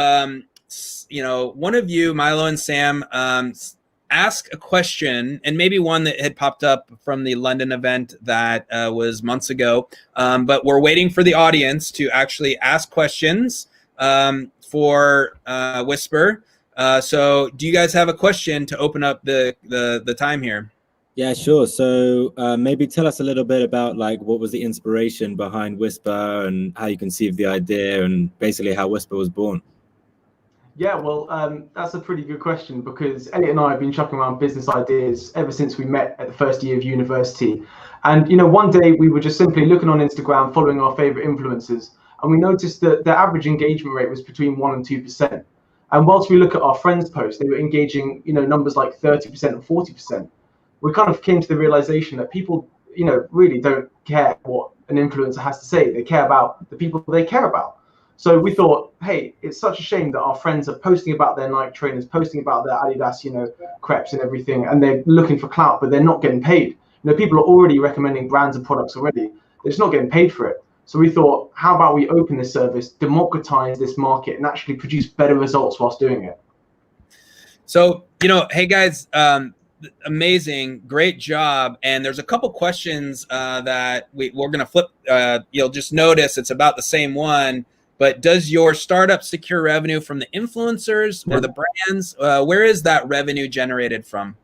one of you, Milo and Sam, ask a question, and maybe one that had popped up from the London event that was months ago. But we're waiting for the audience to actually ask questions for Wyspr. So do you guys have a question to open up the time here? Yeah, sure. So maybe tell us a little bit about what was the inspiration behind Wyspr and how you conceived the idea and basically how Wyspr was born. Yeah, well, that's a pretty good question because Elliot and I have been chucking around business ideas ever since we met at the first year of university. And, one day we were just simply looking on Instagram, following our favorite influencers, and we noticed that their average engagement rate was between 1% and 2%. And whilst we look at our friends' posts, they were engaging, numbers like 30% and 40%. We kind of came to the realization that people, really don't care what an influencer has to say. They care about the people they care about. So we thought, hey, it's such a shame that our friends are posting about their Nike trainers, posting about their Adidas, crepes and everything, and they're looking for clout, but they're not getting paid. People are already recommending brands and products already. They're just not getting paid for it. So we thought, how about we open this service, democratize this market, and actually produce better results whilst doing it? So, hey guys, amazing, great job. And there's a couple questions that we're going to flip. You'll just notice it's about the same one. But does your startup secure revenue from the influencers or the brands? Where is that revenue generated from?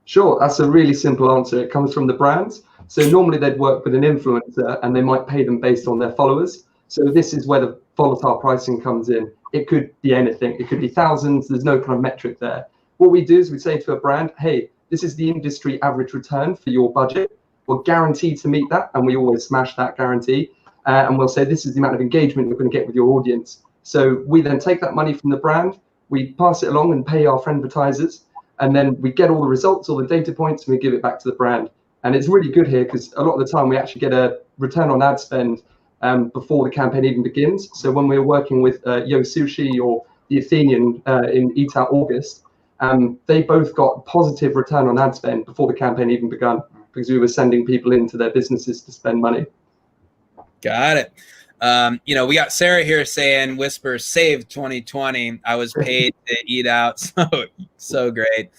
Sure, that's a really simple answer. It comes from the brands. So normally they'd work with an influencer and they might pay them based on their followers. So this is where the volatile pricing comes in. It could be anything. It could be thousands. There's no kind of metric there. What we do is we say to a brand, hey, this is the industry average return for your budget. We're guaranteed to meet that, and we always smash that guarantee. and we'll say this is the amount of engagement you're going to get with your audience. So we then take that money from the brand, we pass it along and pay our friend advertisers, and then we get all the results, all the data points, and we give it back to the brand. And it's really good here because a lot of the time we actually get a return on ad spend before the campaign even begins. So when we're working with Yo Sushi or the Athenian in Eat Out August, they both got positive return on ad spend before the campaign even begun, because we were sending people into their businesses to spend money. Got it. You know, we got Sarah here saying Wyspr saved 2020. I was paid to eat out. So great.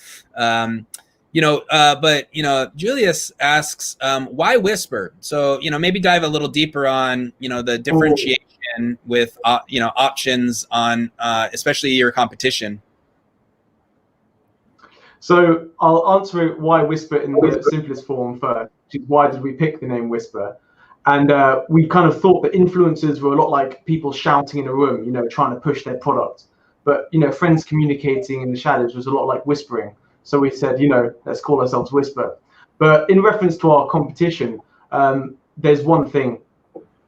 You know, but, you know, Julius asks, why Wyspr? So, you know, maybe dive a little deeper on, you know, the differentiation with, you know, options on, especially your competition. So I'll answer it why Wyspr in the simplest form first, which is why did we pick the name Wyspr? And we kind of thought that influencers were a lot like people shouting in a room, you know, trying to push their product. But, you know, friends communicating in the shadows was a lot like whispering. So we said, you know, let's call ourselves Wyspr. But in reference to our competition, there's one thing,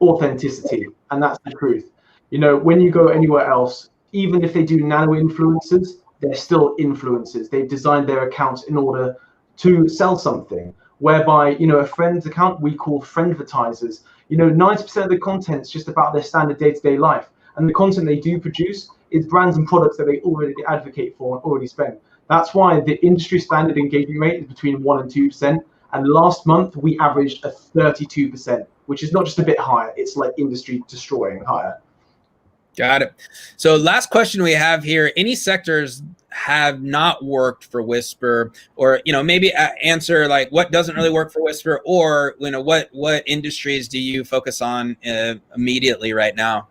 authenticity, and that's the truth. You know, when you go anywhere else, even if they do nano influencers, they're still influencers. They've designed their accounts in order to sell something. Whereby, you know, a friend's account we call friendvertisers. You know, 90% of the content's just about their standard day-to-day life. And the content they do produce is brands and products that they already advocate for and already spend. That's why the industry standard engagement rate is between 1% and 2%. And last month we averaged a 32%, which is not just a bit higher, it's like industry destroying higher. Got it. So last question we have here, any sectors have not worked for Wyspr, or, you know, maybe answer like what doesn't really work for Wyspr, or, you know, what industries do you focus on immediately right now?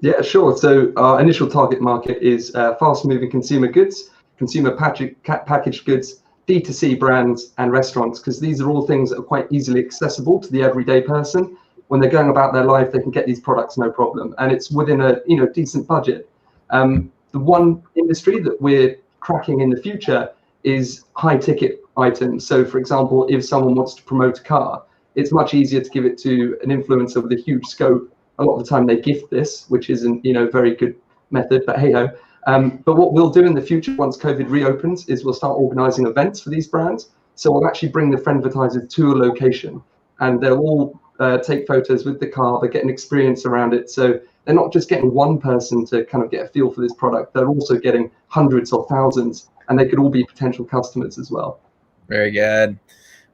Yeah, sure. So our initial target market is fast-moving consumer goods, consumer packaged goods, D2C brands, and restaurants, because these are all things that are quite easily accessible to the everyday person. When they're going about their life, they can get these products no problem, and it's within a, you know, decent budget. The one industry that we're cracking in the future is high-ticket items. So, for example, if someone wants to promote a car, it's much easier to give it to an influencer with a huge scope. A lot of the time they gift this, which isn't, you know, very good method, but hey-ho. But what we'll do in the future, once COVID reopens, is we'll start organizing events for these brands. So we'll actually bring the friendvertisers to a location, and they'll all take photos with the car. They get an experience around it. So they're not just getting one person to kind of get a feel for this product. They're also getting hundreds or thousands, and they could all be potential customers as well. Very good.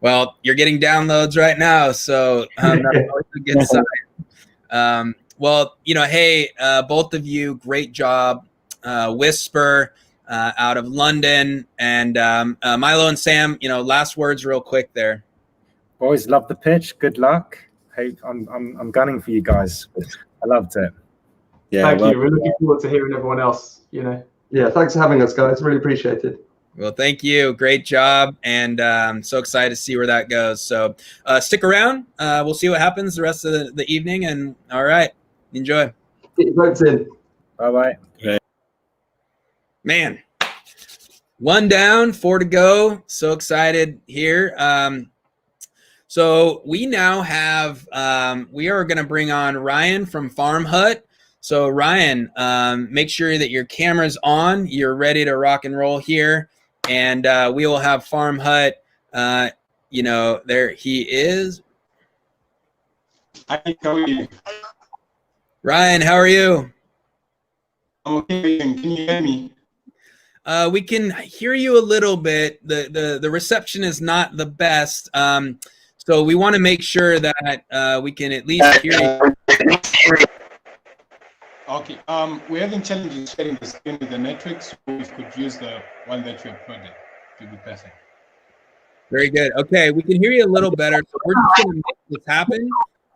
Well, you're getting downloads right now, so that's always a good sign. Well, you know, hey, both of you, great job. Wyspr out of London, and Milo and Sam, you know, last words real quick there. Boys, love the pitch. Good luck. Hey, I'm gunning for you guys. I loved it. Yeah, thank you. We're looking forward to hearing everyone else, you know. Yeah, thanks for having us, guys. Really appreciate it. Well, thank you. Great job. And I'm so excited to see where that goes. So stick around. We'll see what happens the rest of the evening. And all right, enjoy. Get your votes in. Bye-bye. Yeah. Man, 1 down, 4 to go. So excited here. So we now have, we are going to bring on Ryan from FarmHut. So Ryan, make sure that your camera's on. You're ready to rock and roll here. And we will have FarmHut, you know, there he is. Hi, how are you? Ryan, how are you? I'm okay. Can you hear me? We can hear you a little bit. The reception is not the best. So we want to make sure that we can at least hear you. Okay. We're having challenges sharing the screen with the network, so we could use the one that you uploaded to be perfect. Very good. Okay, we can hear you a little better. So we're just going to make this happen.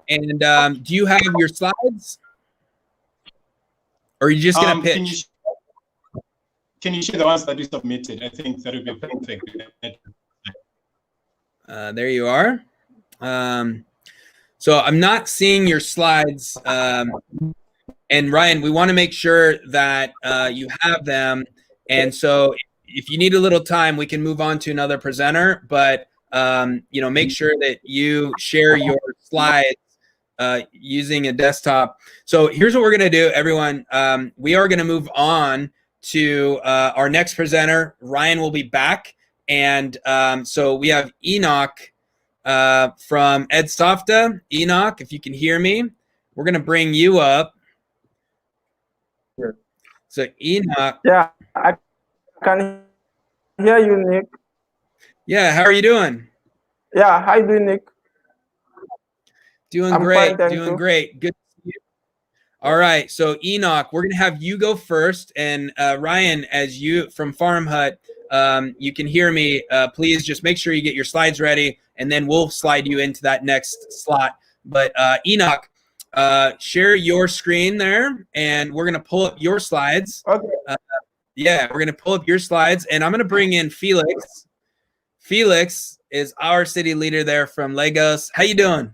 And do you have your slides? Or are you just going to pitch? Can you share the ones that you submitted? I think that would be perfect. There you are. So I'm not seeing your slides. And Ryan, we want to make sure that you have them. And so if you need a little time, we can move on to another presenter. But you know, make sure that you share your slides using a desktop. So here's what we're going to do, everyone. We are going to move on to our next presenter. Ryan will be back. And so we have Enoch from Edsofta. Enoch, if you can hear me, we're going to bring you up. So Enoch. Yeah, I can hear you, Nick. Yeah, how are you doing? Yeah, how you doing, Nick? Doing great, doing great. Good to see you. All right, so Enoch, we're gonna have you go first, and Ryan, as you from FarmHut, you can hear me. Please just make sure you get your slides ready, and then we'll slide you into that next slot. But Enoch, share your screen there, and we're gonna pull up your slides. Okay. Yeah, we're gonna pull up your slides, and I'm gonna bring in Felix. Felix is our city leader there from Lagos. How you doing?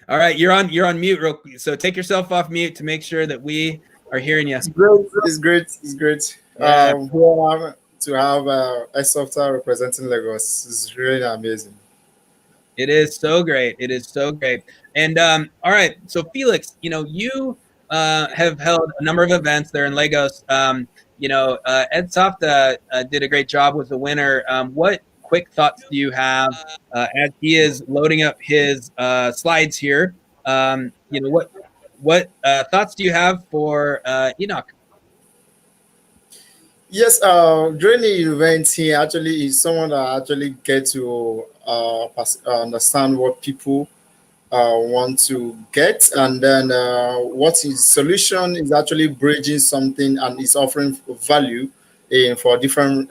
All right, you're on mute real quick. So take yourself off mute to make sure that we are hearing you. It's great. It's great. Yeah. To have Edsofta representing Lagos is really amazing. It is so great. It is so great. And all right, so Felix, you have held a number of events there in Lagos. Edsofta did a great job with the winner. What quick thoughts do you have as he is loading up his slides here? What thoughts do you have for Enoch? Yes, during the event, he actually is someone that actually get to understand what people want to get, and then what his solution is actually bridging something and is offering value for different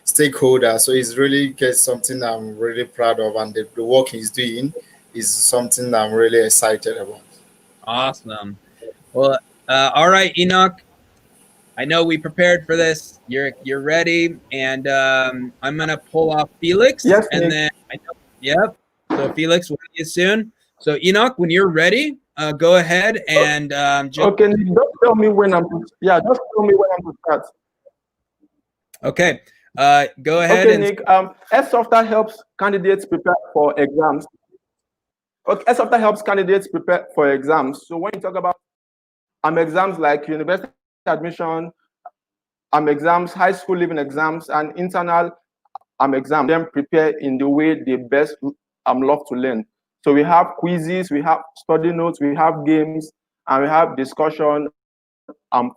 stakeholders. So he's really gets something I'm really proud of, and the work he's doing is something I'm really excited about. Awesome. Well, all right, Enoch. I know we prepared for this. You're ready, and I'm gonna pull off Felix. Yes, and Nick. then yep. So Felix, we'll see you soon. So Enoch, when you're ready, go ahead and okay. Nick, just tell me when I'm. Yeah, just tell me when I'm to start. Okay. Go ahead. Okay, Nick. Edsofta helps candidates prepare for exams. Okay, Edsofta helps candidates prepare for exams. So when you talk about exams like university admission, exams, high school living exams, and internal exams, then prepare in the way they best love to learn. So we have quizzes, we have study notes, we have games, and we have discussion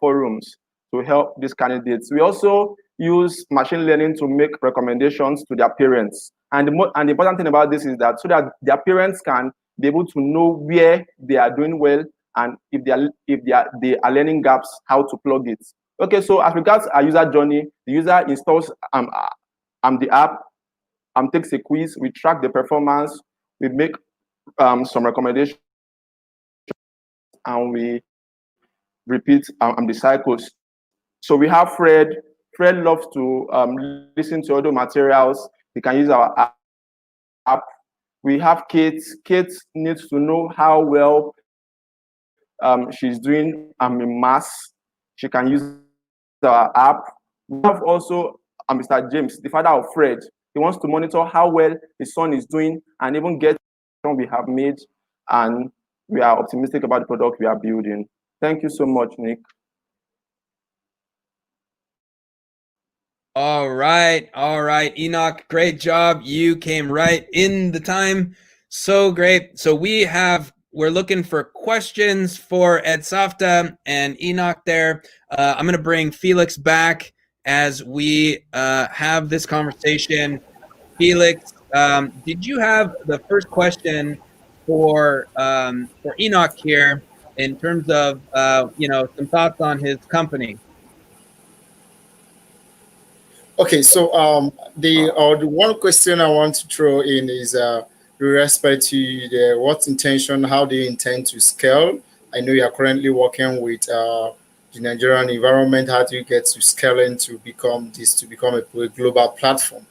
forums to help these candidates. We also use machine learning to make recommendations to their parents. And the important thing about this is that so that their parents can be able to know where they are doing well, and if they are learning gaps, how to plug it. Okay, so as regards our user journey, the user installs the app, takes a quiz, we track the performance, we make some recommendations, and we repeat the cycles. So we have Fred. Fred loves to listen to audio materials. He can use our app. We have Kate. Kate needs to know how well she's doing in maths. She can use our app. We have also Mr. James, the father of Fred. He wants to monitor how well his son is doing and even get what we have made. And we are optimistic about the product we are building. Thank you so much, Nick. All right, Enoch, great job. You came right in the time. So great. So we're looking for questions for Edsofta and Enoch there. I'm going to bring Felix back as we have this conversation. Felix, did you have the first question for Enoch here in terms of some thoughts on his company? Okay, so the one question I want to throw in is with respect to what intention, how do you intend to scale? I know you are currently working with the Nigerian environment. How do you get to scaling to become a global platform?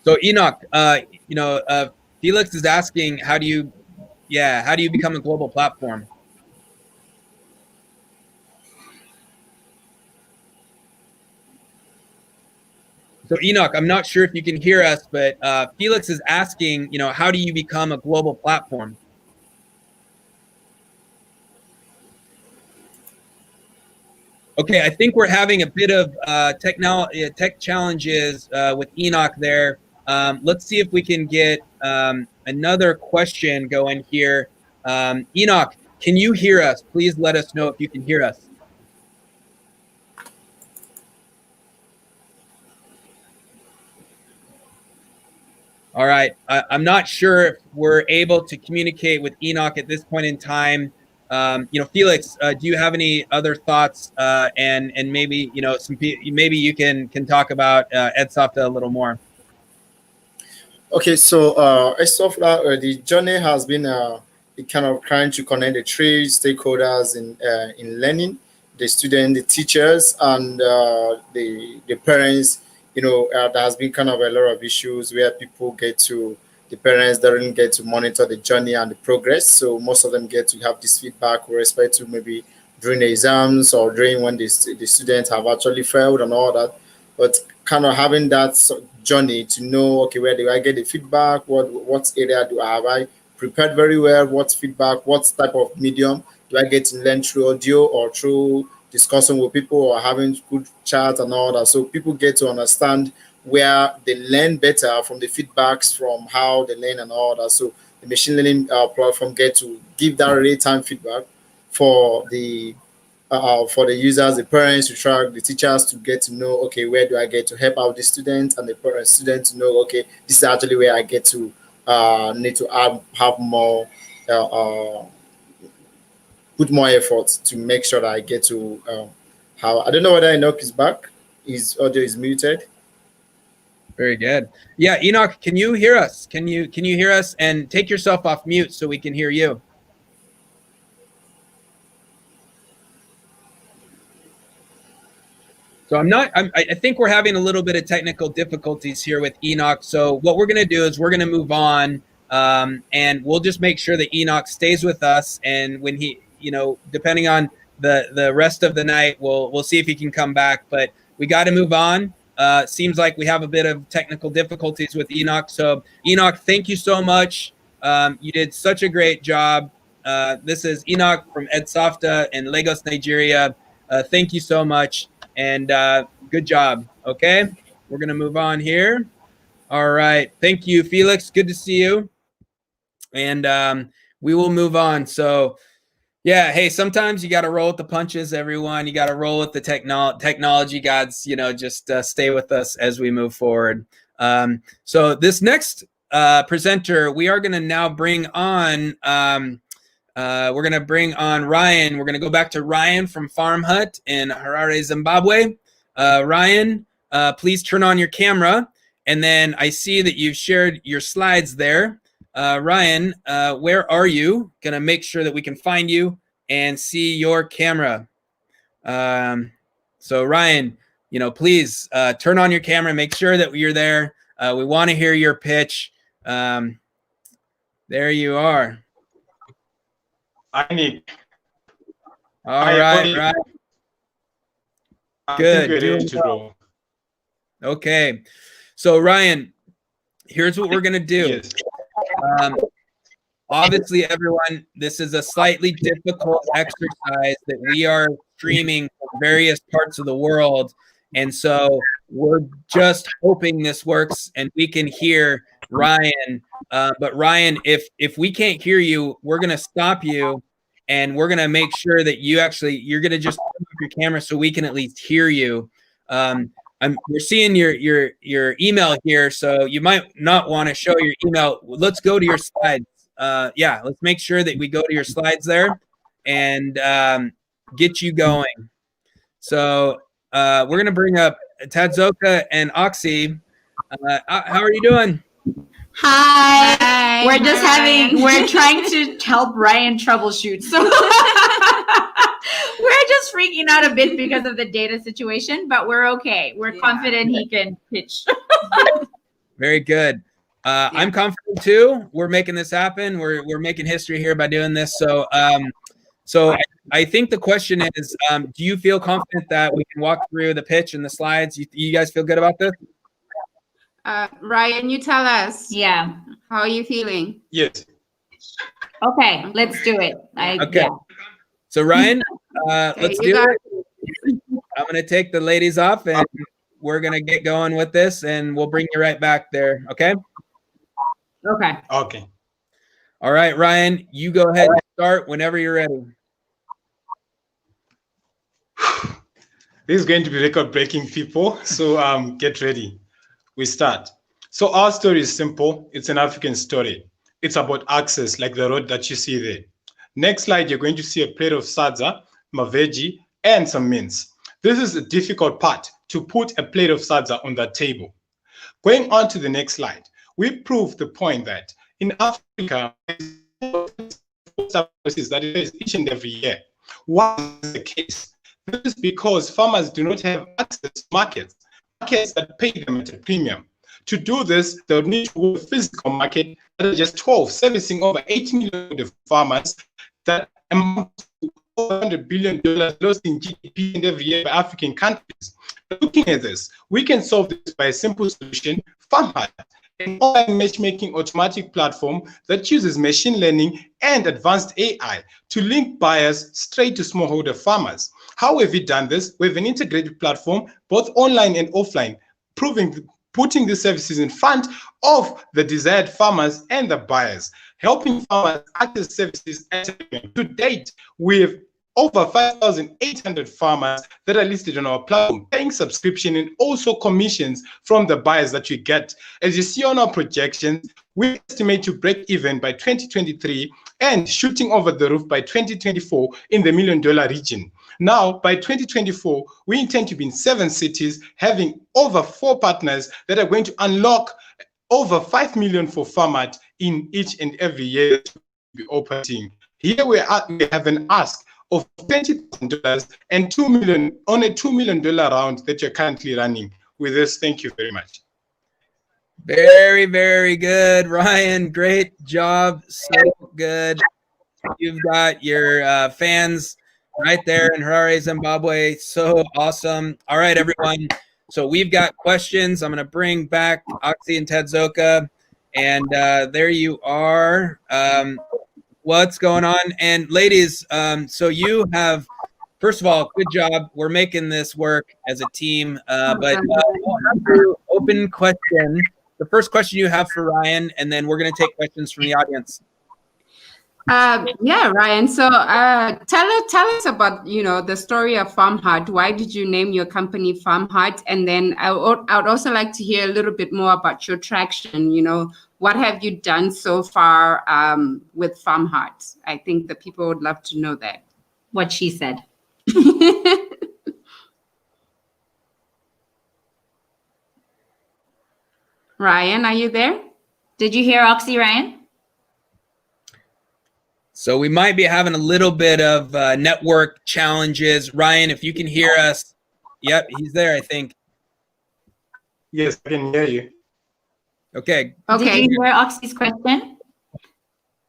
So Enoch, Felix is asking, how do you become a global platform? So Enoch, I'm not sure if you can hear us, but Felix is asking, how do you become a global platform? Okay, I think we're having a bit of tech challenges with Enoch there. Let's see if we can get another question going here. Enoch, can you hear us? Please let us know if you can hear us. All right, I'm not sure if we're able to communicate with Enoch at this point in time. Felix, do you have any other thoughts? And maybe maybe you can talk about Edsofta a little more. Okay, so Edsofta, the journey has been kind of trying to connect the three stakeholders in learning: the student, the teachers, and the parents. There has been kind of a lot of issues where the parents don't get to monitor the journey and the progress. So most of them get to have this feedback with respect to maybe during the exams or during when the students have actually failed and all that. But kind of having that journey to know, okay, where do I get the feedback? What area have I prepared very well? What feedback? What type of medium do I get to learn through audio or through discussing with people or having good chat and all that? So people get to understand where they learn better from the feedbacks from how they learn and all that. So the machine learning platform get to give that real-time feedback for the users, the parents to track, the teachers to get to know, okay, where do I get to help out the students, and the students to know, okay, this is actually where I get to need to have more put more effort to make sure that I get to I don't know whether Enoch is back. His audio is muted. Very good. Yeah, Enoch, can you hear us? Can you hear us? And take yourself off mute so we can hear you. So I think we're having a little bit of technical difficulties here with Enoch. So what we're going to do is we're going to move on, and we'll just make sure that Enoch stays with us. And when he, depending on the rest of the night, we'll see if he can come back. But we got to move on. Seems like we have a bit of technical difficulties with Enoch. So Enoch, thank you so much. You did such a great job. This is Enoch from Edsofta in Lagos, Nigeria. Thank you so much. And good job. Okay, we're going to move on here. All right. Thank you, Felix. Good to see you. And we will move on. So, yeah, hey, sometimes you got to roll with the punches, everyone. You got to roll with the technology gods, just stay with us as we move forward. So this next presenter, we are going to now bring on we're going to bring on Ryan. We're going to go back to Ryan from FarmHut in Harare, Zimbabwe. Ryan, please turn on your camera. And then I see that you've shared your slides there. Ryan, where are you? Going to make sure that we can find you and see your camera. So Ryan, please turn on your camera. Make sure that you're there. We want to hear your pitch. There you are. Hi, Nick. All right. Good. Okay. So Ryan, here's what we're going to do. Yes. Obviously, everyone, this is a slightly difficult exercise that we are streaming from various parts of the world. And so we're just hoping this works and we can hear Ryan. But Ryan, if we can't hear you, we're going to stop you and we're going to make sure that you're going to just turn off your camera so we can at least hear you. We're seeing your email here, so you might not want to show your email. Let's go to your slides. Let's make sure that we go to your slides there and get you going. So we're going to bring up Tadzoka and Oxy. How are you doing? Hi. We're trying to help Ryan troubleshoot. So we're just freaking out a bit because of the data situation, but we're okay. We're confident he can pitch. Very good. I'm confident too. We're making this happen. We're making history here by doing this. So I think the question is, do you feel confident that we can walk through the pitch and the slides? You guys feel good about this? Ryan, you tell us. Yeah. How are you feeling? Yes. Okay, let's do it. Okay. Yeah. So Ryan, let's do it. I'm going to take the ladies off and we're going to get going with this and we'll bring you right back there. Okay. Okay. Okay. All right, Ryan, you go ahead and start whenever you're ready. This is going to be record-breaking, people. So get ready. We start. So our story is simple. It's an African story. It's about access, like the road that you see there. Next slide, you're going to see a plate of sadza, maveji, and some mince. This is the difficult part, to put a plate of sadza on that table. Going on to the next slide, we prove the point that in Africa, services that it is each and every year. Why is the case? This is because farmers do not have access to markets that pay them at a premium. To do this, they would need to go to a physical market that is just 12, servicing over 8 million farmers that amount to $400 billion lost in GDP and every year by African countries. Looking at this, we can solve this by a simple solution, FarmHut, an online matchmaking automatic platform that uses machine learning and advanced AI to link buyers straight to smallholder farmers. How have we done this? We have an integrated platform, both online and offline, putting the services in front of the desired farmers and the buyers, helping farmers access services at a premium. To date, we have over 5,800 farmers that are listed on our platform, paying subscription and also commissions from the buyers that you get. As you see on our projections, we estimate to break even by 2023 and shooting over the roof by 2024 in the $1 million region. Now, by 2024, we intend to be in 7 cities, having over 4 partners that are going to unlock over 5 million for FarmHut in each and every year to be operating. Here we have an ask of $20,000 and $2 million on a $2 million round that you're currently running. With this, thank you very much. Very, very good, Ryan. Great job. So good. You've got your fans right there in Harare, Zimbabwe. So awesome. All right, everyone. So we've got questions. I'm going to bring back Oxy and Tedzoka. And there you are. What's going on? And ladies, so you have, first of all, good job. We're making this work as a team. But open question. The first question you have for Ryan, and then we're going to take questions from the audience. Yeah, Ryan. So tell us about, the story of FarmHut. Why did you name your company FarmHut? And then I would also like to hear a little bit more about your traction. What have you done so far with FarmHut? I think the people would love to know that. What she said. Ryan, are you there? Did you hear Oxy, Ryan? So we might be having a little bit of network challenges. Ryan, if you can hear us. Yep, he's there, I think. Yes, I can hear you. Okay. Did you hear Oxy's question?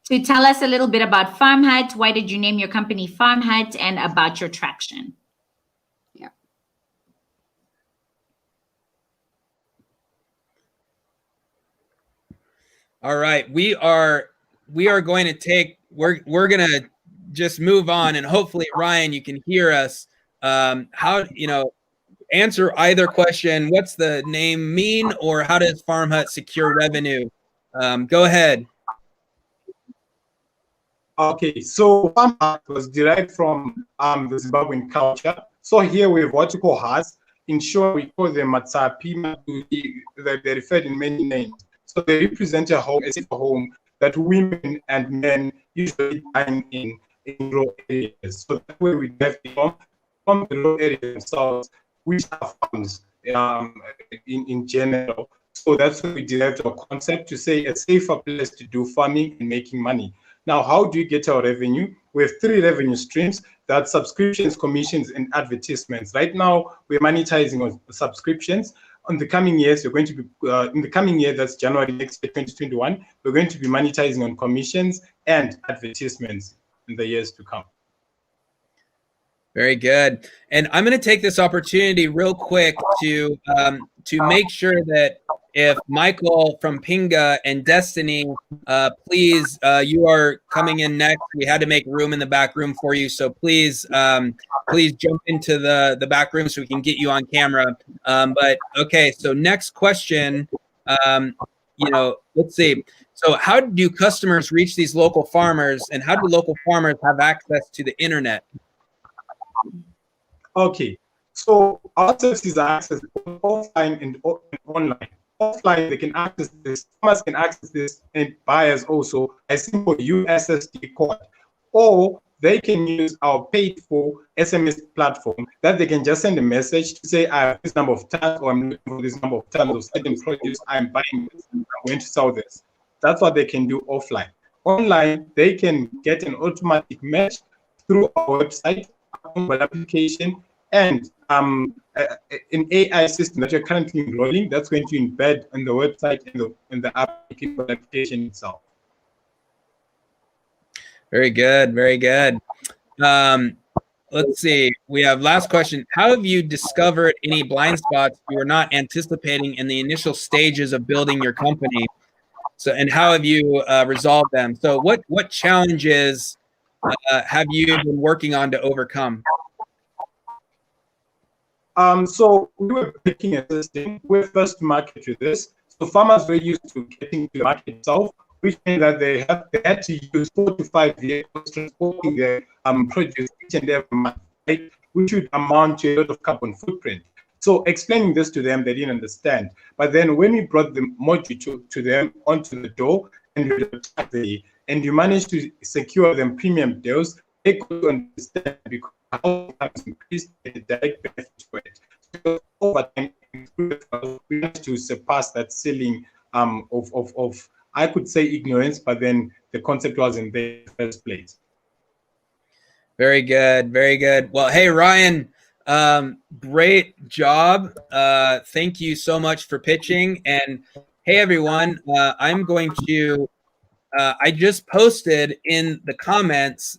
To tell us a little bit about FarmHut, why did you name your company FarmHut, and about your traction? Yeah. All right, we are going to take. We're going to just move on, and hopefully, Ryan, you can hear us. How answer either question. What's the name mean, or how does FarmHut secure revenue? Go ahead. Okay, so FarmHut was derived from the Zimbabwean culture. So here we have what you call huts. In short, we call them matsapi. They're referred in many names. So they represent a home, a home that women and men usually dine in rural areas. So that way we have from the rural areas themselves, which are farms in general. So that's where we derived our concept to say a safer place to do farming and making money. Now, how do you get our revenue? We have 3 revenue streams. That's subscriptions, commissions, and advertisements. Right now, we're monetizing on subscriptions. In the coming years, we're going to be, in the coming year, that's January next year, 2021, we're going to be monetizing on commissions and advertisements in the years to come. Very good. And I'm going to take this opportunity real quick to make sure that if Michael from Pinga and Destiny, please, you are coming in next. We had to make room in the back room for you, so please, please jump into the back room so we can get you on camera. But okay, so next question. Let's see. So how do customers reach these local farmers, and how do local farmers have access to the internet? Okay, so our services are accessed offline and online. Offline, they can access this, farmers can access this, and buyers also, a simple USSD code, or they can use our paid for SMS platform that they can just send a message to say, I have this number of tons, or I'm looking for this number of tons of certain produce, I'm buying this, I'm going to sell this. That's what they can do offline. Online, they can get an automatic match through our website, our mobile application, and an AI system that you're currently enrolling that's going to embed on the website and the application itself. Very good, very good. Let's see. We have last question. How have you discovered any blind spots you were not anticipating in the initial stages of building your company? So, and how have you resolved them? So, what challenges have you been working on to overcome? So we were making a system. We're first to market with this. So farmers were used to getting to the market itself, which means that they had to use 4 to 5 vehicles transporting their produce each and every month, right? Which would amount to a lot of carbon footprint. So explaining this to them, they didn't understand. But then when we brought the module to them onto the door and you managed to secure them premium deals, they could understand because how increased the direct benefit to it. So over time, we managed to surpass that ceiling of I could say ignorance, but then the concept wasn't there in the first place. Very good, very good. Well, hey Ryan, great job. Thank you so much for pitching. And hey everyone, I'm going to. I just posted in the comments.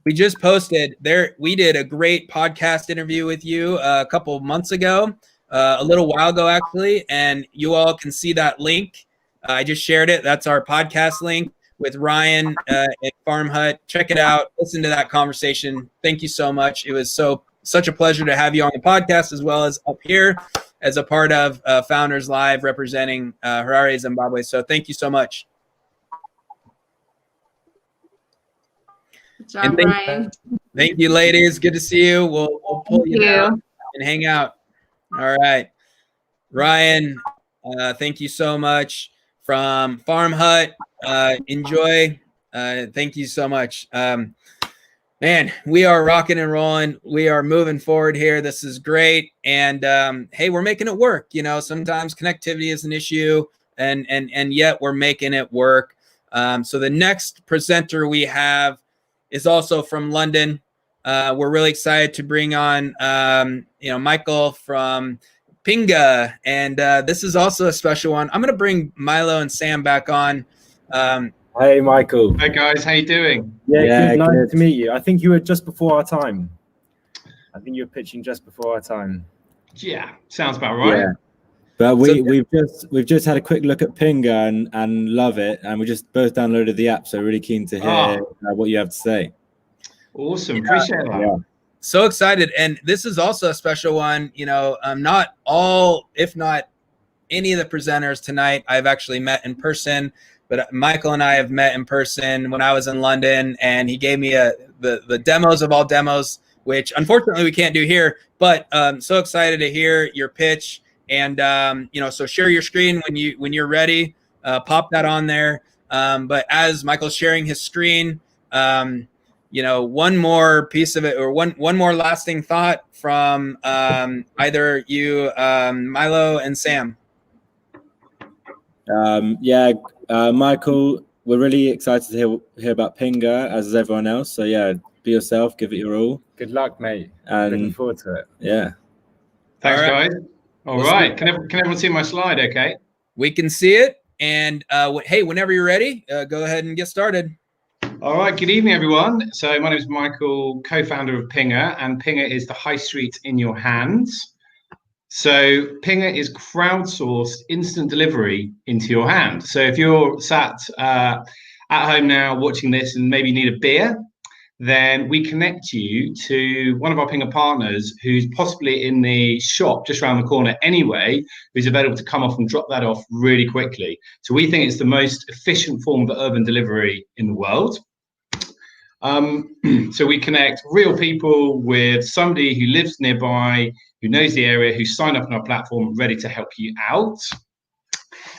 We just posted there. We did a great podcast interview with you a couple of months ago, a little while ago actually, and you all can see that link. I just shared it. That's our podcast link with Ryan at FarmHut. Check it out. Listen to that conversation. Thank you so much. It was such a pleasure to have you on the podcast as well as up here as a part of Founders Live representing Harare, Zimbabwe. So thank you so much. Good job, Ryan. Thank you, ladies. Good to see you. We'll pull you down and hang out. All right. Ryan, thank you so much. From FarmHut, enjoy. Thank you so much. Man, we are rocking and rolling. We are moving forward here. This is great. And hey, we're making it work. You know, sometimes connectivity is an issue, and yet we're making it work. So the next presenter we have is also from London. We're really excited to bring on, Michael from Pinga, and this is also a special one. I'm going to bring Milo and Sam back on. Hey, Michael. Hey, guys. How you doing? Yeah, nice to meet you. I think you were just before our time. I think you were pitching just before our time. Yeah, sounds about right. Yeah. But we've just had a quick look at Pinga and love it, and we just both downloaded the app, so really keen to hear what you have to say. Awesome, appreciate that. Yeah. So excited, and this is also a special one. Not all, if not any of the presenters tonight, I've actually met in person, but Michael and I have met in person when I was in London, and he gave me the demos of all demos, which unfortunately we can't do here. But so excited to hear your pitch. And so share your screen when you're ready. Pop that on there. But as Michael's sharing his screen, one more piece of it, or one more lasting thought from either you, Milo and Sam. Michael, we're really excited to hear about Pinga, as is everyone else. So yeah, be yourself, give it your all. Good luck, mate. And looking forward to it. Yeah. Thanks, guys. All right. Can everyone see my slide okay? We can see it. And hey, whenever you're ready, go ahead and get started. All right. Good evening, everyone. So my name is Michael, co-founder of Pinga, and Pinga is the high street in your hands. So Pinga is crowdsourced instant delivery into your hand. So if you're sat at home now watching this and maybe need a beer, then we connect you to one of our Pinga partners who's possibly in the shop just around the corner anyway, who's available to come off and drop that off really quickly. So we think it's the most efficient form of urban delivery in the world. So we connect real people with somebody who lives nearby, who knows the area, who signed up on our platform, ready to help you out.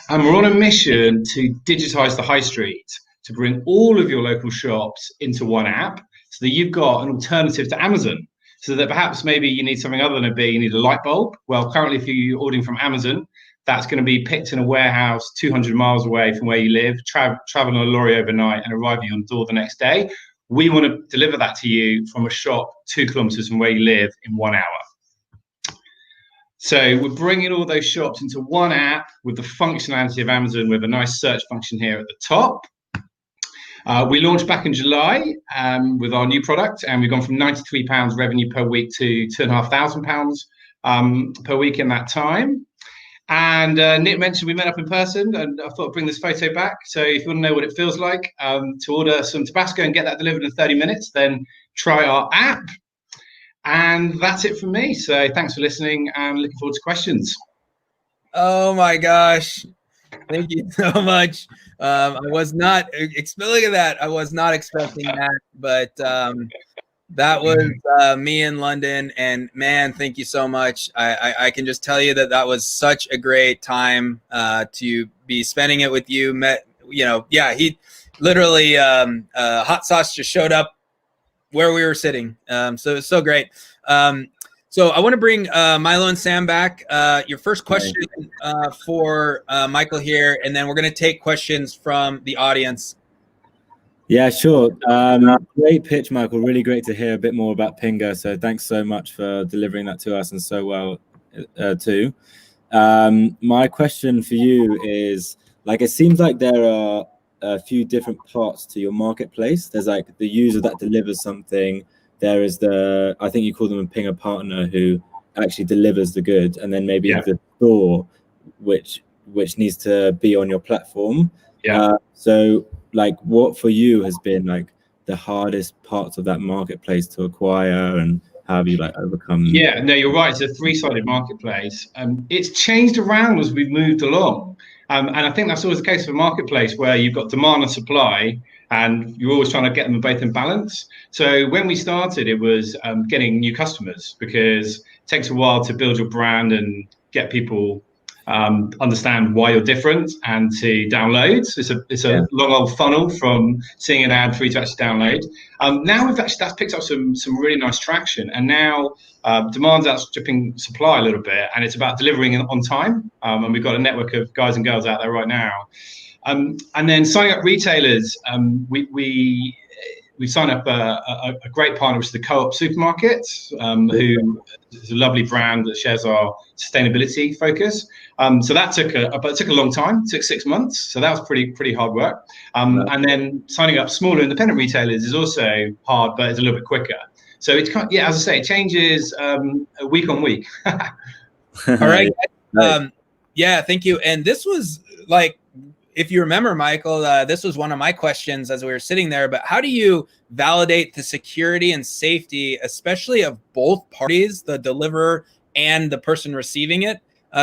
And we're on a mission to digitize the high street, to bring all of your local shops into one app so that you've got an alternative to Amazon. So that perhaps maybe you need something other than a beer, you need a light bulb. Well, currently, if you're ordering from Amazon, that's going to be picked in a warehouse 200 miles away from where you live, travel on a lorry overnight and arriving on door the next day. We want to deliver that to you from a shop 2 kilometers from where you live in 1 hour. So we're bringing all those shops into one app with the functionality of Amazon, with a nice search function here at the top. We launched back in July with our new product, and we've gone from £93 revenue per week to £2,500 per week in that time. And Nick mentioned we met up in person, and I thought I'd bring this photo back. So if you want to know what it feels like to order some Tabasco and get that delivered in 30 minutes, then try our app. And that's it from me. So thanks for listening, and looking forward to questions. Oh my gosh. Thank you so much. I was not look at that. I was not expecting that, but that was me in London, and man, thank you so much. I can just tell you that was such a great time to be spending it with you. He literally hot sauce just showed up where we were sitting. So it's so great. So I want to bring Milo and Sam back. Your first question for Michael here, and then we're going to take questions from the audience. Yeah, sure. Great pitch, Michael. Really great to hear a bit more about Pinga. So thanks so much for delivering that to us, and so well too. My question for you is, it seems like there are a few different parts to your marketplace. There's the user that delivers something. There is I think you call them a Pinga partner who actually delivers the good, and then maybe the store, which needs to be on your platform. So what for you has been the hardest parts of that marketplace to acquire, and how have you overcome? Yeah, no, you're right. It's a 3-sided marketplace. It's changed around as we've moved along. And I think that's always the case for a marketplace, where you've got demand and supply, and you're always trying to get them both in balance. So when we started, it was getting new customers, because it takes a while to build your brand and get people understand why you're different and to download. It's a long old funnel from seeing an ad for you to actually download. Now that's picked up some really nice traction, and now demand's outstripping supply a little bit, and it's about delivering on time. And we've got a network of guys and girls out there right now. And then signing up retailers, we signed up a great partner, which is the Co-op Supermarket, who is a lovely brand that shares our sustainability focus. So that took a long time. It took 6 months. So that was pretty hard work. And then signing up smaller independent retailers is also hard, but it's a little bit quicker. So it's as I say, it changes week on week. All right. Thank you. And this was if you remember, Michael, this was one of my questions as we were sitting there, but how do you validate the security and safety, especially of both parties, the deliverer and the person receiving it?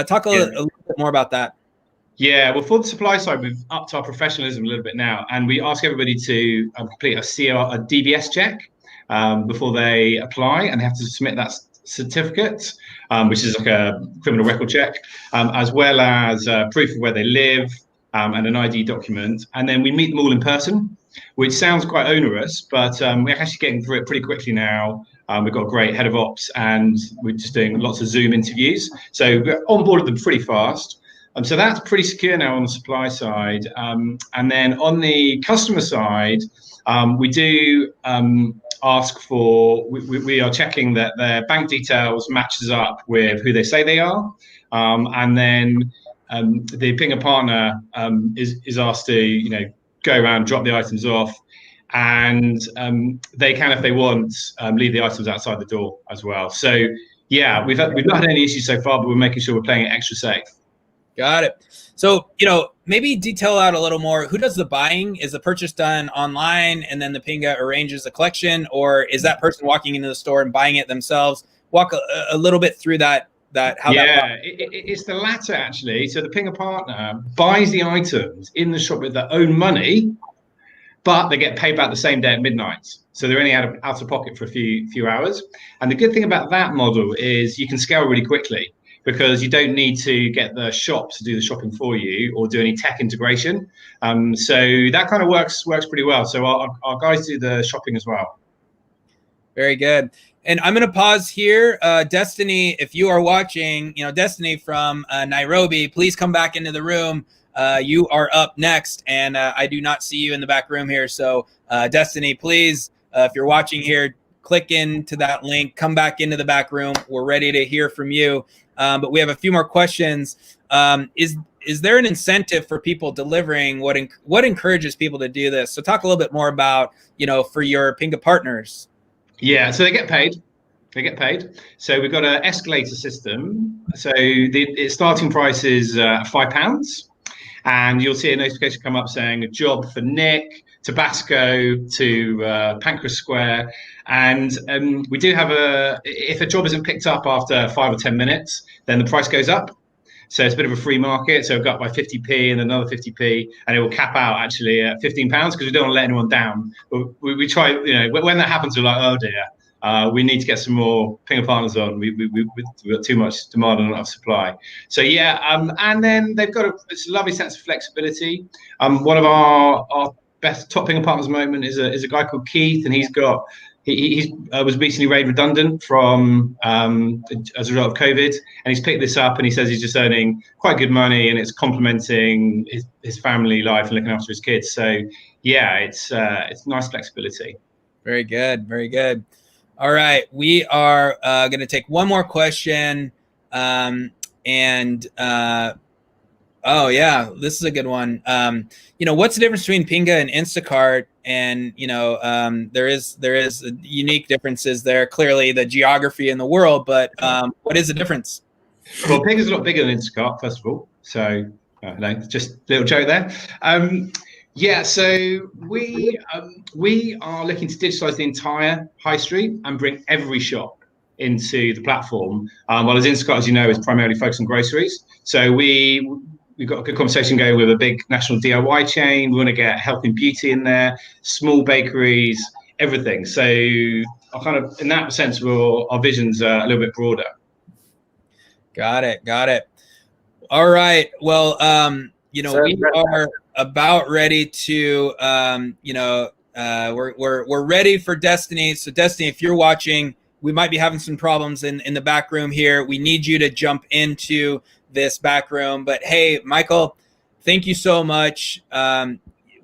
Talk a little bit more about that. Yeah, well, for the supply side, we've upped our professionalism a little bit now, and we ask everybody to complete a DBS check before they apply, and they have to submit that certificate, which is a criminal record check, as well as proof of where they live, and an ID document. And then we meet them all in person, which sounds quite onerous, but we're actually getting through it pretty quickly now. We've got a great head of ops, and we're just doing lots of Zoom interviews. So we're onboarded them pretty fast. So that's pretty secure now on the supply side. And then on the customer side, we do ask for, we are checking that their bank details matches up with who they say they are. And then the Pinga partner is asked to, go around, drop the items off, and they can, if they want, leave the items outside the door as well. So Yeah, we've not had any issues so far, but we're making sure we're playing it extra safe. Got it. So, maybe detail out a little more. Who does the buying? Is the purchase done online and then the Pinga arranges the collection, or is that person walking into the store and buying it themselves? Walk a little bit through that. It's the latter, actually. So the Pinga partner buys the items in the shop with their own money, but they get paid back the same day at midnight. So they're only out of pocket for a few hours. And the good thing about that model is you can scale really quickly, because you don't need to get the shops to do the shopping for you or do any tech integration. So that kind of works pretty well. So our guys do the shopping as well. Very good. And I'm going to pause here. Destiny, if you are watching, Destiny from Nairobi, please come back into the room. You are up next, and I do not see you in the back room here. So Destiny, please, if you're watching here, click into that link, come back into the back room. We're ready to hear from you. But we have a few more questions. Is there an incentive for people delivering? What encourages people to do this? So talk a little bit more about, for your Pinga partners. Yeah, so they get paid. So we've got an escalator system. So the starting price is £5. And you'll see a notification come up saying a job for Nick, Tabasco to Pancras Square. And we do have if a job isn't picked up after 5 or 10 minutes, then the price goes up. So it's a bit of a free market. So it'll go up by 50p and another 50p, and it will cap out actually at £15 because we don't want to let anyone down. We try, when that happens, we're like, oh dear, we need to get some more Pinga partners on. We've got too much demand and not enough supply. So yeah, and then they've got a lovely sense of flexibility. One of our best top Pinga partners at the moment is a guy called Keith, and he was recently made redundant from as a result of COVID, and he's picked this up, and he says he's just earning quite good money, and it's complementing his family life and looking after his kids. So yeah, it's nice flexibility. Very good, very good. All right, we are going to take one more question, oh yeah, this is a good one. What's the difference between Pinga and Instacart? And there is unique differences there. Clearly, the geography in the world, but what is the difference? Well, Pinga's a lot bigger than Instacart, first of all. So just a little joke there. Yeah, so we are looking to digitalize the entire high street and bring every shop into the platform. While as Instacart, as you know, is primarily focused on groceries. So we've got a good conversation going with a big national DIY chain. We want to get health and beauty in there, small bakeries, everything. So in that sense, our vision's a little bit broader. Got it. All right. Well, we are about ready to, we're ready for Destiny. So Destiny, if you're watching, we might be having some problems in the back room here. We need you to jump into this back room. But hey, Michael, thank you so much.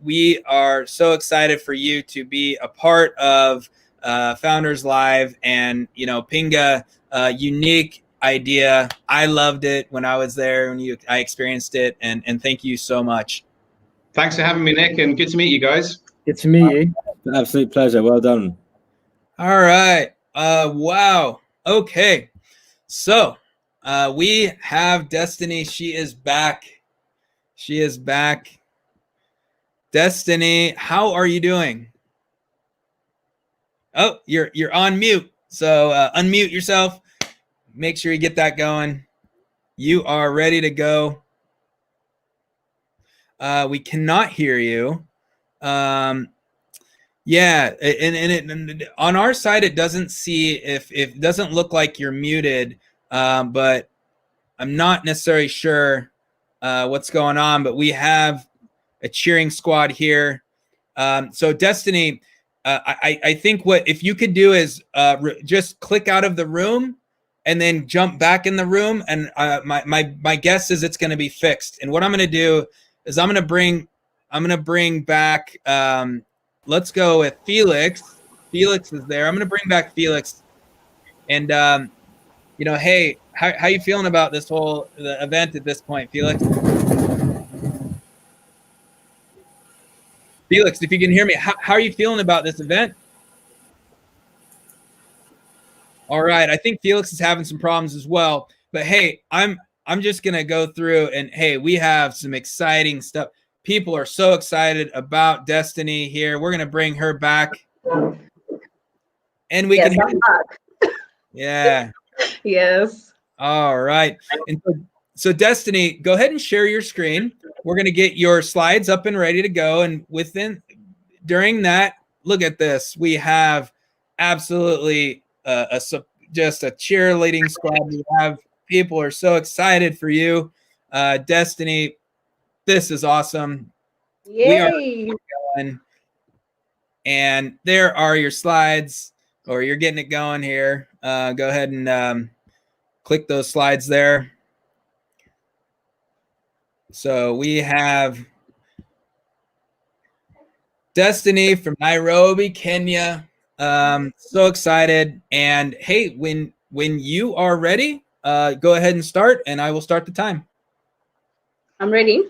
We are so excited for you to be a part of Founders Live, and Pinga, unique idea. I loved it when I was there, when I experienced it, and thank you so much. Thanks for having me, Nick, and good to meet you guys. Good to meet you. Absolute pleasure. Well done. All right. Wow. Okay. So we have Destiny. She is back. Destiny, how are you doing? Oh, you're on mute. So unmute yourself. Make sure you get that going. You are ready to go. We cannot hear you. Yeah, and on our side, it doesn't if it doesn't look like you're muted, but I'm not necessarily sure what's going on. But we have a cheering squad here. So Destiny, I think if you could do is just click out of the room and then jump back in the room. And my guess is it's going to be fixed. And what I'm going to do is I'm going to bring back. Let's go with Felix. Felix is there. I'm going to bring back Felix. And, hey, how you feeling about this whole event at this point, Felix? Felix, if you can hear me, how are you feeling about this event? All right. I think Felix is having some problems as well. But hey, I'm just gonna go through and hey, we have some exciting stuff. People are so excited about Destiny here. We're gonna bring her back. And we yes, can I'm back. Yeah. Yes. All right. And so Destiny, go ahead and share your screen. We're going to get your slides up and ready to go. And during that, look at this. We have absolutely just a cheerleading squad. We have people are so excited for you. Destiny, this is awesome. Yay. We are going. And there are your slides, or you're getting it going here. Go ahead and click those slides there. So we have Destiny from Nairobi, Kenya. So excited. And hey, when you are ready, go ahead and start, and I will start the time. I'm ready.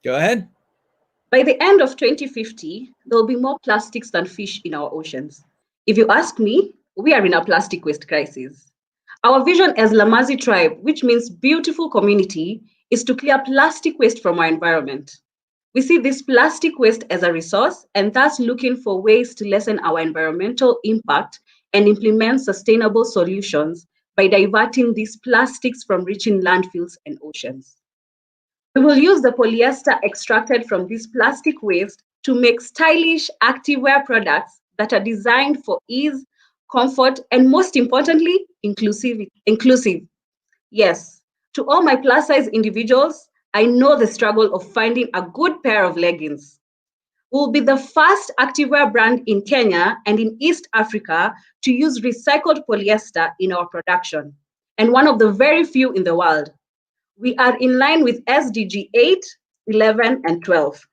Go ahead. By the end of 2050, there will be more plastics than fish in our oceans. If you ask me, we are in a plastic waste crisis. Our vision as Lamazi tribe, which means beautiful community, is to clear plastic waste from our environment. We see this plastic waste as a resource and thus looking for ways to lessen our environmental impact and implement sustainable solutions by diverting these plastics from reaching landfills and oceans. We will use the polyester extracted from this plastic waste to make stylish activewear products that are designed for ease, comfort, and most importantly, inclusive. Yes, to all my plus size individuals, I know the struggle of finding a good pair of leggings. We'll be the first activewear brand in Kenya and in East Africa to use recycled polyester in our production, and one of the very few in the world. We are in line with SDG 8, 11, and 12.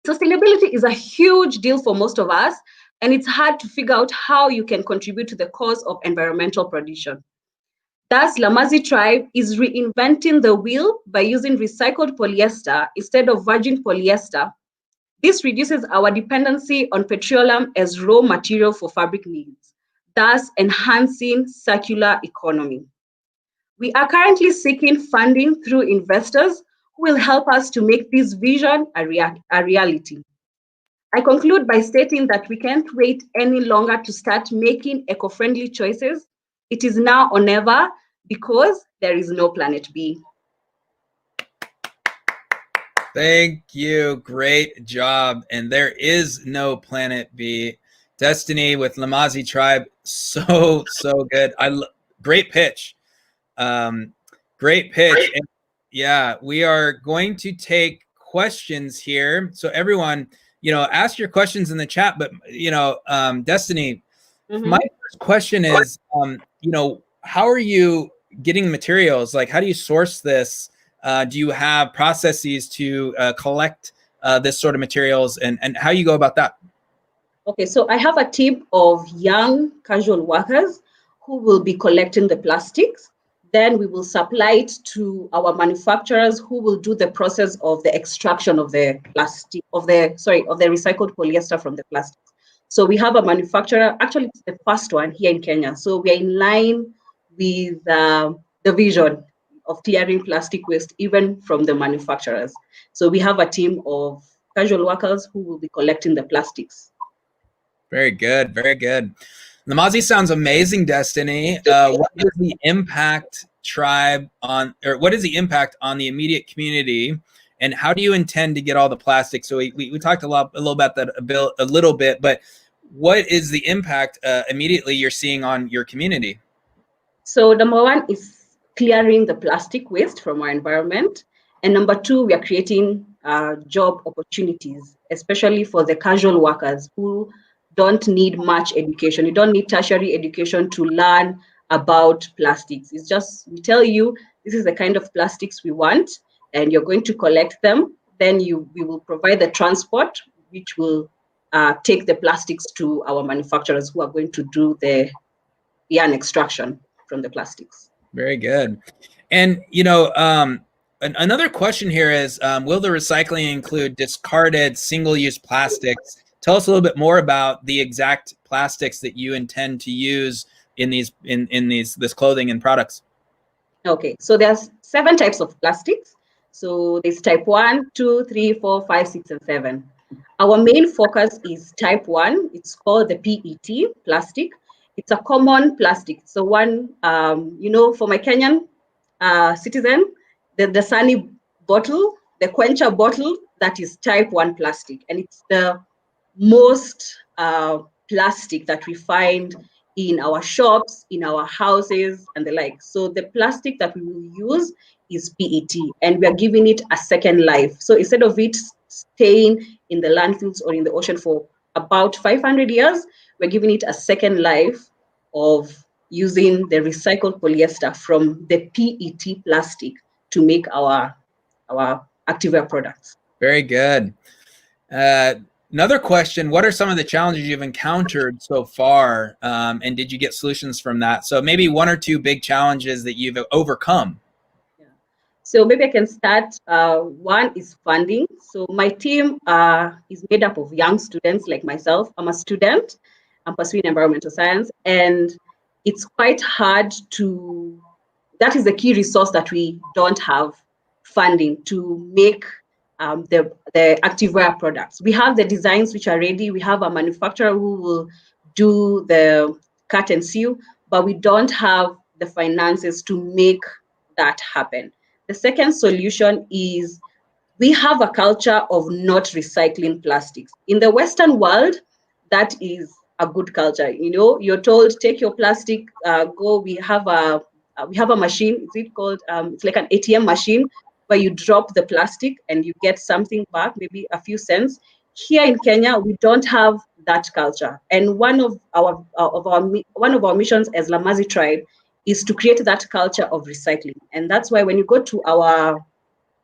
Sustainability is a huge deal for most of us, and it's hard to figure out how you can contribute to the cause of environmental pollution. Thus, Lamazi tribe is reinventing the wheel by using recycled polyester instead of virgin polyester. This reduces our dependency on petroleum as raw material for fabric needs, thus enhancing circular economy. We are currently seeking funding through investors who will help us to make this vision a reality. I conclude by stating that we can't wait any longer to start making eco-friendly choices. It is now or never, because there is no planet B. Thank you. Great job. And there is no planet B. Destiny with Lamazi tribe. So good. Great pitch. Great pitch. And yeah, we are going to take questions here. So everyone, ask your questions in the chat, but Destiny, my first question is, how are you getting materials? Like, how do you source this? Do you have processes to collect this sort of materials, and how you go about that? Okay, so I have a team of young casual workers who will be collecting the plastics. Then we will supply it to our manufacturers who will do the process of the extraction of the plastic, of the recycled polyester from the plastics. So we have a manufacturer, actually it's the first one here in Kenya. So we are in line with the vision of clearing plastic waste even from the manufacturers. So we have a team of casual workers who will be collecting the plastics. Very good, very good. Lamazi sounds amazing, Destiny. What is the impact what is the impact on the immediate community, and how do you intend to get all the plastic? So we talked a little about that a little bit, but what is the impact immediately you're seeing on your community? So number one is clearing the plastic waste from our environment, and number two, we are creating job opportunities, especially for the casual workers who don't need much education. You don't need tertiary education to learn about plastics. It's just, we tell you, this is the kind of plastics we want, and you're going to collect them. Then we will provide the transport, which will take the plastics to our manufacturers who are going to do the yarn extraction from the plastics. Very good. And, another question here is, will the recycling include discarded single-use plastics? Tell us a little bit more about the exact plastics that you intend to use in this clothing and products? Okay, so there's 7 types of plastics. So there's type 1, 2, 3, 4, 5, 6, and 7. Our main focus is type 1. It's called the PET plastic. It's a common plastic. So one, for my Kenyan citizen, the Sunny bottle, the Quencher bottle, that is type 1 plastic. And it's the most plastic that we find in our shops, in our houses, and the like. So the plastic that we will use is PET, and we are giving it a second life. So instead of it staying in the landfills or in the ocean for about 500 years, we're giving it a second life of using the recycled polyester from the PET plastic to make our activewear products. Very good. Another question, what are some of the challenges you've encountered so far, and did you get solutions from that? So maybe 1 or 2 big challenges that you've overcome. So maybe I can start. One is funding. So my team is made up of young students like myself. I'm a student. I'm pursuing environmental science, and it's quite hard to, that is the key resource that we don't have, funding to make the activewear products. We have the designs which are ready. We have a manufacturer who will do the cut and sew, but we don't have the finances to make that happen. The second solution is we have a culture of not recycling plastics. In the Western world, that is a good culture. You're told, take your plastic, go. We have a machine. Is it called? It's like an ATM machine where you drop the plastic and you get something back, maybe a few cents. Here in Kenya, we don't have that culture. And one of our missions as Lamazi tribe is to create that culture of recycling. And that's why when you go to our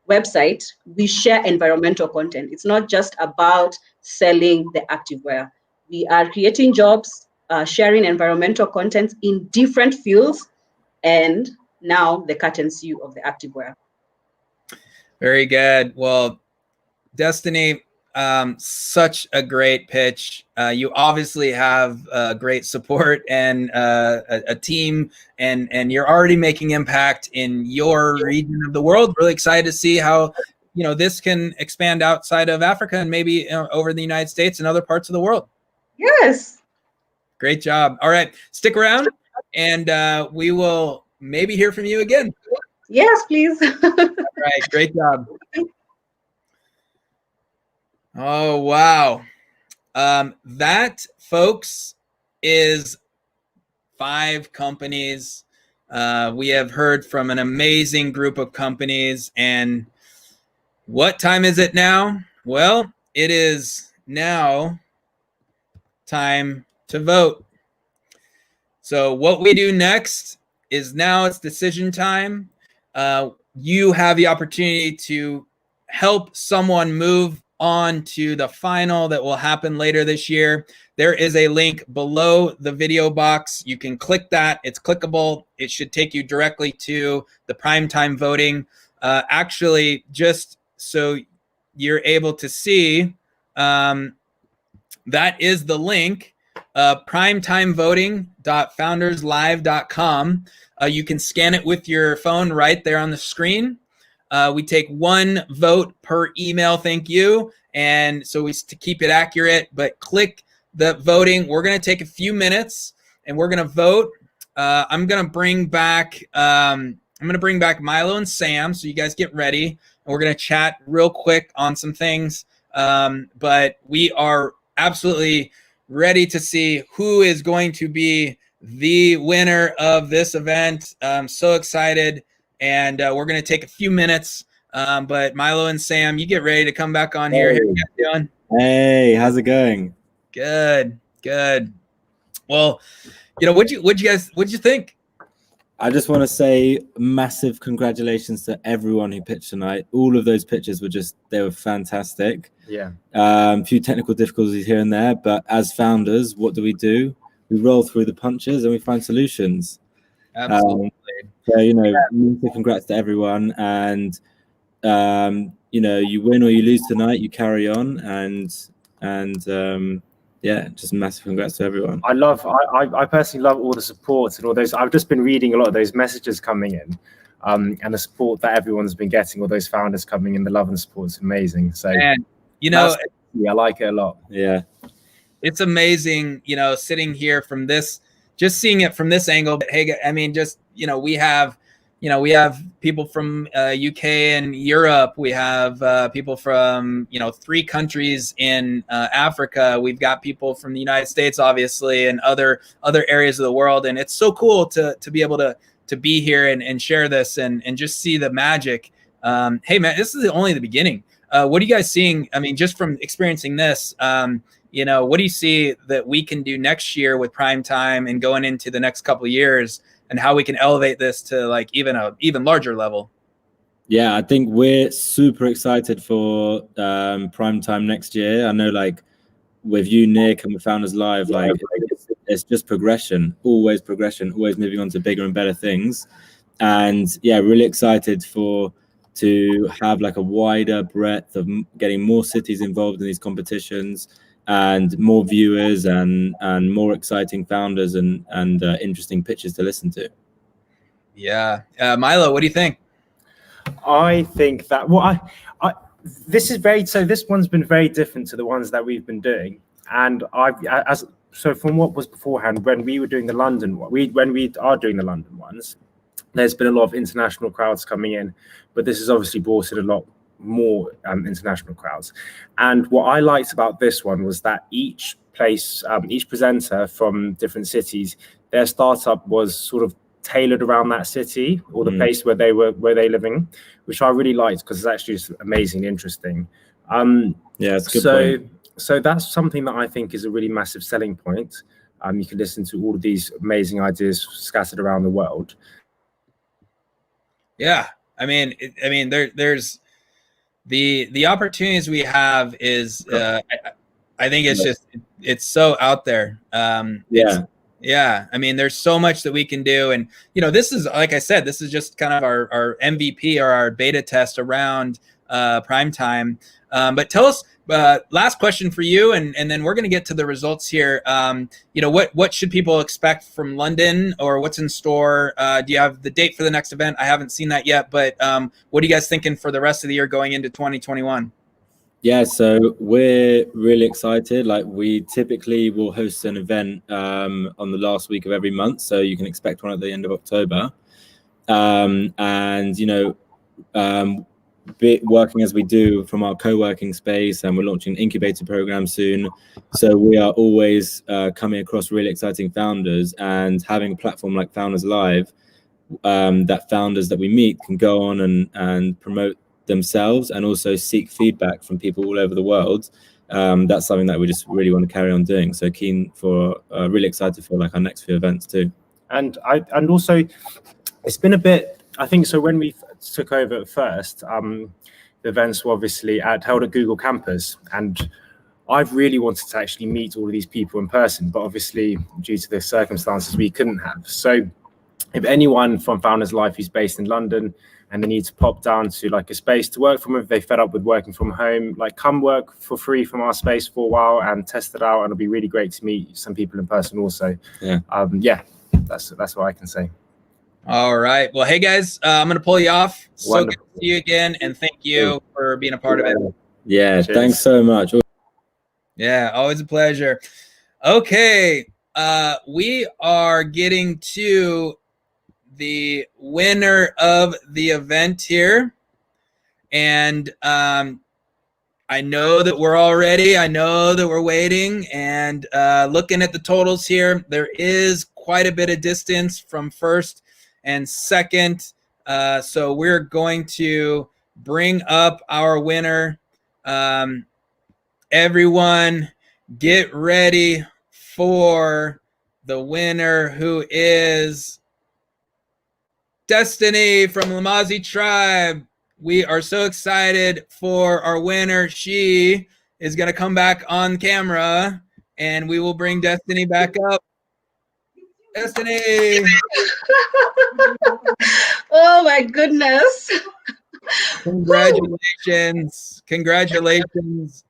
website, we share environmental content. It's not just about selling the activewear. We are creating jobs, sharing environmental content in different fields, and now the cut and sew of the activewear. Very good. Well, Destiny, such a great pitch. You obviously have great support and a team, and you're already making impact in your region of the world. Really excited to see how this can expand outside of Africa and maybe over the United States and other parts of the world. Yes. Great job. All right, stick around, and we will maybe hear from you again. Yes, please. All right, great job. Oh, wow. That, folks, is 5 companies. We have heard from an amazing group of companies. And what time is it now? Well, it is now time to vote. So what we do next is now it's decision time. You have the opportunity to help someone move on to the final that will happen later this year. There is a link below the video box. You can click that. It's clickable. It should take you directly to the primetime voting. Actually, just so you're able to see, that is the link, primetimevoting.founderslive.com. You can scan it with your phone right there on the screen. We take 1 vote per email, thank you. And so to keep it accurate, but click the voting. We're going to take a few minutes and we're going to vote. I'm going to bring back Milo and Sam, so you guys get ready. And we're going to chat real quick on some things. But we are absolutely ready to see who is going to be the winner of this event. I'm so excited. And we're going to take a few minutes, but Milo and Sam, you get ready to come back on here. Hey. How you guys doing? Hey, how's it going? Good. Well, what'd you think? I just want to say massive congratulations to everyone who pitched tonight. All of those pitches they were fantastic. Yeah. A few technical difficulties here and there, but as founders, what do? We roll through the punches and we find solutions. Absolutely. So, congrats to everyone. And, you win or you lose tonight, you carry on. And yeah, just massive congrats to everyone. I personally love all the support and all those. I've just been reading a lot of those messages coming in, and the support that everyone's been getting, all those founders coming in, the love and support is amazing. So, and you know, I like it a lot. Yeah, it's amazing, you know, sitting here from this, just seeing it from this angle. But hey, I mean, just, you know, we have people from UK and Europe. We have people from, you know, 3 countries in Africa. We've got people from the United States, obviously, and other areas of the world. And it's so cool to be able to be here and share this and just see the magic. Hey, man, this is only the beginning. What are you guys seeing? I mean, just from experiencing this, you know, what do you see that we can do next year with Prime Time and going into the next couple of years, and how we can elevate this to like even larger level? Yeah, I think we're super excited for Prime Time next year. I know, like, with you, Nick, and with Founders Live, like, it's just progression, always moving on to bigger and better things. And yeah, really excited to have like a wider breadth of getting more cities involved in these competitions, and more viewers and more exciting founders and interesting pitches to listen to. Yeah. Milo, what do you think? I think that this one's been very different to the ones that we've been doing, and so from what was beforehand, when we were doing the London one, when we are doing the London ones, there's been a lot of international crowds coming in, but this has obviously brought in a lot more international crowds. And what I liked about this one was that each presenter from different cities, their startup was sort of tailored around that city or the place where they living, which I really liked, because it's actually just amazingly interesting. Yeah, it's a good point. So that's something that I think is a really massive selling point. You can listen to all of these amazing ideas scattered around the world. Yeah, I mean, there's the opportunities we have is I think it's so out there. Yeah, I mean, there's so much that we can do, and you know, this is, like I said, this is just kind of our MVP or our beta test around Prime Time. But tell us, last question for you, and then we're going to get to the results here. You know, what should people expect from London, or what's in store? Do you have the date for the next event? I haven't seen that yet, but what are you guys thinking for the rest of the year going into 2021? Yeah, so we're really excited. Like, we typically will host an event on the last week of every month, so you can expect one at the end of October. And you know, working as we do from our co-working space, and we're launching an incubator program soon, so we are always coming across really exciting founders, and having a platform like Founders Live, that founders that we meet can go on and promote themselves and also seek feedback from people all over the world. That's something that we just really want to carry on doing. So really excited for like our next few events too. And also, it's been a bit, I think, so when we took over at first, the events were obviously held at Google Campus, and I've really wanted to actually meet all of these people in person, but obviously due to the circumstances we couldn't have. So if anyone from Founders Life who's based in London and they need to pop down to like a space to work from, if they fed up with working from home, like, come work for free from our space for a while and test it out, and it'll be really great to meet some people in person also. Yeah, that's what I can say. All right. Well, hey guys, I'm going to pull you off. So good to see you again, and thank you for being a part of it. Yeah, cheers. Thanks so much. Yeah, always a pleasure. Okay, we are getting to the winner of the event here, and I know that we're all ready. I know that we're waiting, and looking at the totals here, there is quite a bit of distance from first and second, so we're going to bring up our winner. Everyone get ready for the winner, who is Destiny from Lamazi Tribe. We are so excited for our winner. She is going to come back on camera, and we will bring Destiny back up. Destiny! Oh my goodness. Congratulations.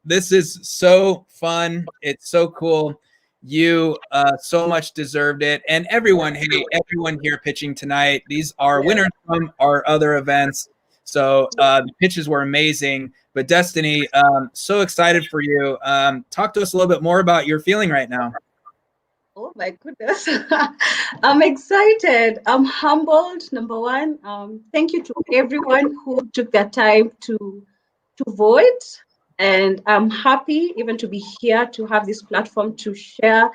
This is so fun. It's so cool. You so much deserved it. And everyone, hey, everyone here pitching tonight, these are winners from our other events. So the pitches were amazing. But Destiny, so excited for you. Talk to us a little bit more about your feeling right now. Oh my goodness. I'm excited. I'm humbled, number one. Thank you to everyone who took their time to vote. And I'm happy even to be here to have this platform to share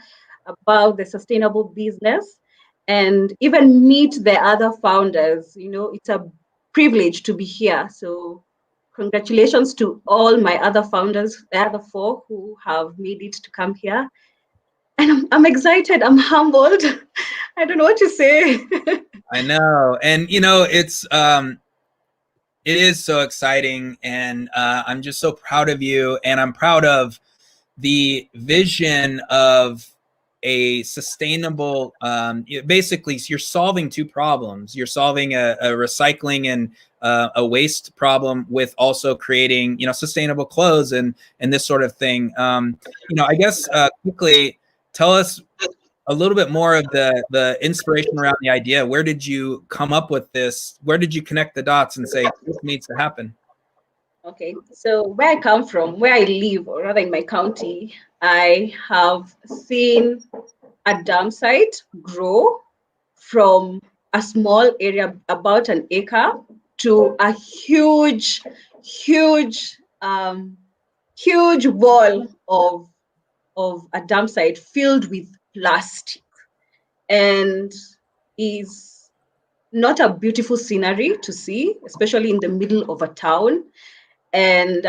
about the sustainable business and even meet the other founders. You know, it's a privilege to be here. So congratulations to all my other founders, the other 4 who have made it to come here. And I'm excited. I'm humbled. I don't know what to say. I know. And, you know, it is so exciting. And I'm just so proud of you. And I'm proud of the vision of a sustainable, basically, you're solving 2 problems. You're solving a recycling and a waste problem with also creating, you know, sustainable clothes and this sort of thing. You know, I guess quickly, tell us a little bit more of the inspiration around the idea. Where did you come up with this? Where did you connect the dots and say, this needs to happen? Okay, so where I come from, where I live, or rather in my county, I have seen a dam site grow from a small area, about an acre, to a huge wall of a dam site filled with plastic, and is not a beautiful scenery to see, especially in the middle of a town. And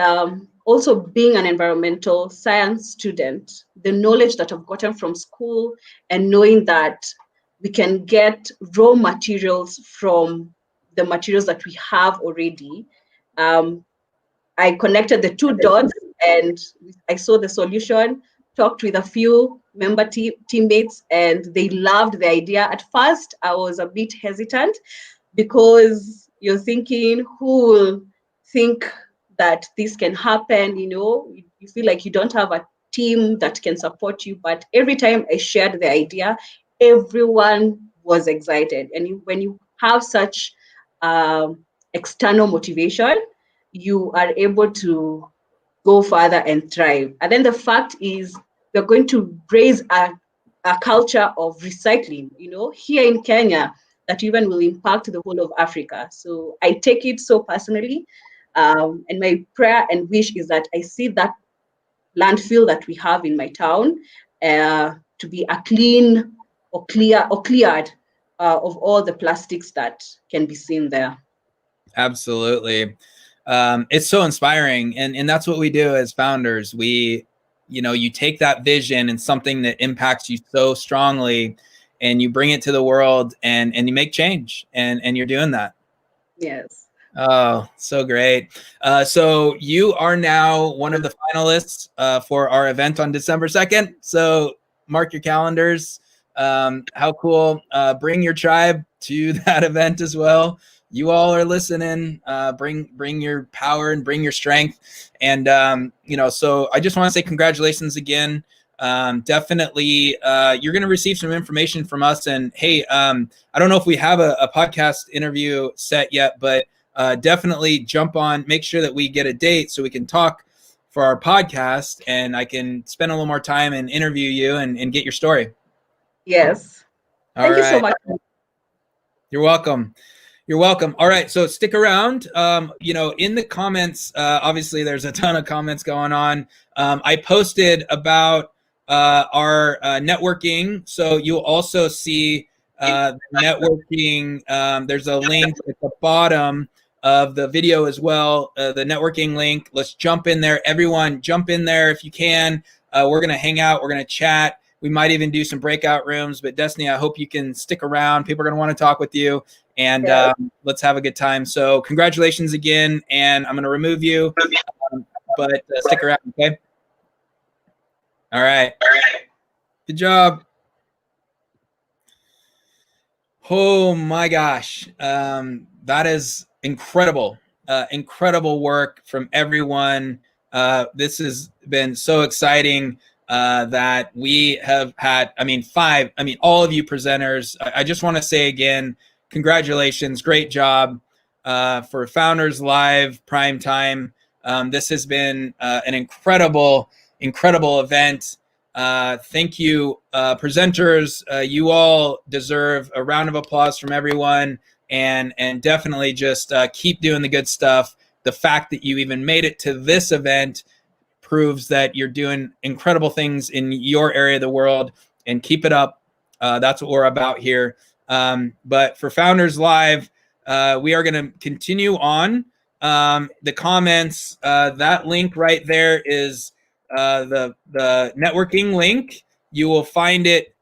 also being an environmental science student, the knowledge that I've gotten from school and knowing that we can get raw materials from the materials that we have already, I connected the 2 dots and I saw the solution, talked with a few member teammates, and they loved the idea. At first, I was a bit hesitant because you're thinking, who will think that this can happen? You know, you feel like you don't have a team that can support you. But every time I shared the idea, everyone was excited. And when you have such external motivation, you are able to go further and thrive. And then the fact is, we're going to raise a culture of recycling, you know, here in Kenya, that even will impact the whole of Africa. So I take it so personally. And my prayer and wish is that I see that landfill that we have in my town to be a clean or cleared of all the plastics that can be seen there. Absolutely. It's so inspiring. And that's what we do as founders. We, you know, you take that vision and something that impacts you so strongly and you bring it to the world and you make change and you're doing that. Yes. Oh, so great. So you are now one of the finalists for our event on December 2nd. So mark your calendars. How cool. Bring your tribe to that event as well. You all are listening. Bring your power and bring your strength. And, you know, so I just want to say congratulations again. Definitely, you're going to receive some information from us. And hey, I don't know if we have a podcast interview set yet, but definitely jump on, make sure that we get a date so we can talk for our podcast and I can spend a little more time and interview you and get your story. Yes. Thank you so much. You're welcome. You're welcome. All right. So stick around. You know, in the comments, obviously there's a ton of comments going on. I posted about our networking. So you'll also see networking. There's a link at the bottom of the video as well, the networking link. Let's jump in there. Everyone jump in there if you can. We're going to hang out. We're going to chat. We might even do some breakout rooms, but Destiny, I hope you can stick around. People are going to want to talk with you and let's have a good time. So congratulations again. And I'm going to remove you, but stick around. Okay. All right. Good job. Oh my gosh. That is incredible. incredible work from everyone. This has been so exciting that we have had, all of you presenters. I just want to say again, congratulations, great job for Founders Live Prime Time. This has been an incredible event. Thank you, presenters. You all deserve a round of applause from everyone, and definitely just keep doing the good stuff. The fact that you even made it to this event proves that you're doing incredible things in your area of the world, and keep it up. That's what we're about here. But for Founders Live, we are going to continue on. The comments, that link right there is the networking link. You will find it.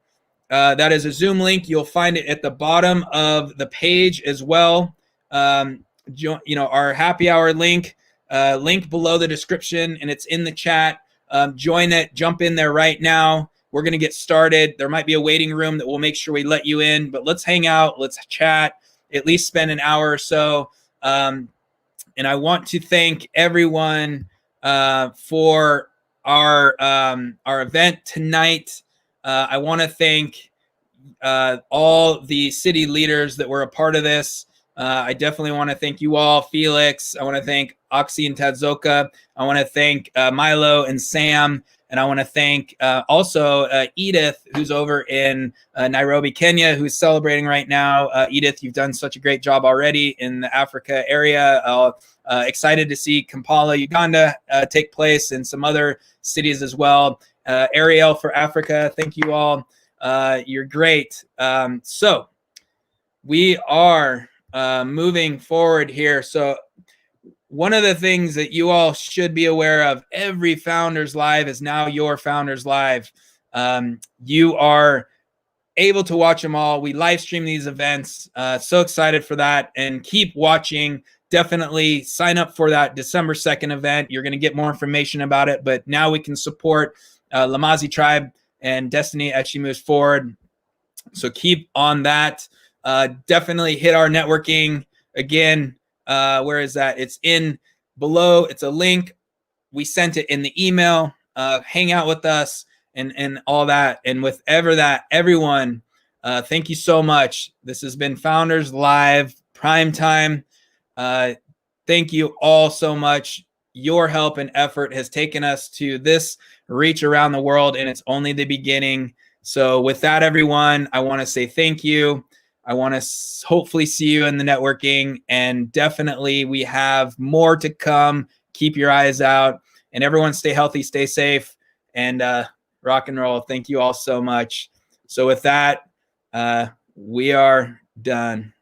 That is a Zoom link. You'll find it at the bottom of the page as well. Our happy hour link below the description, and it's in the chat. Join it. Jump in there right now. We're going to get started. There might be a waiting room that we'll make sure we let you in, but let's hang out. Let's chat. At least spend an hour or so. And I want to thank everyone for our event tonight. I want to thank all the city leaders that were a part of this. I definitely want to thank you all, Felix. I want to thank Oxy and Tadzoka. I want to thank Milo and Sam. And I want to thank also Edith, who's over in Nairobi, Kenya, who's celebrating right now. Edith, you've done such a great job already in the Africa area. Excited to see Kampala, Uganda take place, and some other cities as well. Ariel for Africa, thank you all. You're great. So we are moving forward here. So one of the things that you all should be aware of, every Founders Live is now your Founders Live. You are able to watch them all. We live stream these events. So excited for that, and keep watching. Definitely sign up for that December 2nd event. You're going to get more information about it, but now we can support Lamazi tribe and Destiny as she moves forward. So keep on that. Definitely hit our networking again. Where is that? It's in below. It's a link. We sent it in the email. Hang out with us and all that. And with everyone, thank you so much. This has been Founders Live Prime Time. Thank you all so much. Your help and effort has taken us to this reach around the world, and it's only the beginning. So with that, everyone, I want to say thank you. I want to hopefully see you in the networking, and definitely we have more to come. Keep your eyes out, and everyone stay healthy, stay safe, and rock and roll. Thank you all so much. So with that, we are done.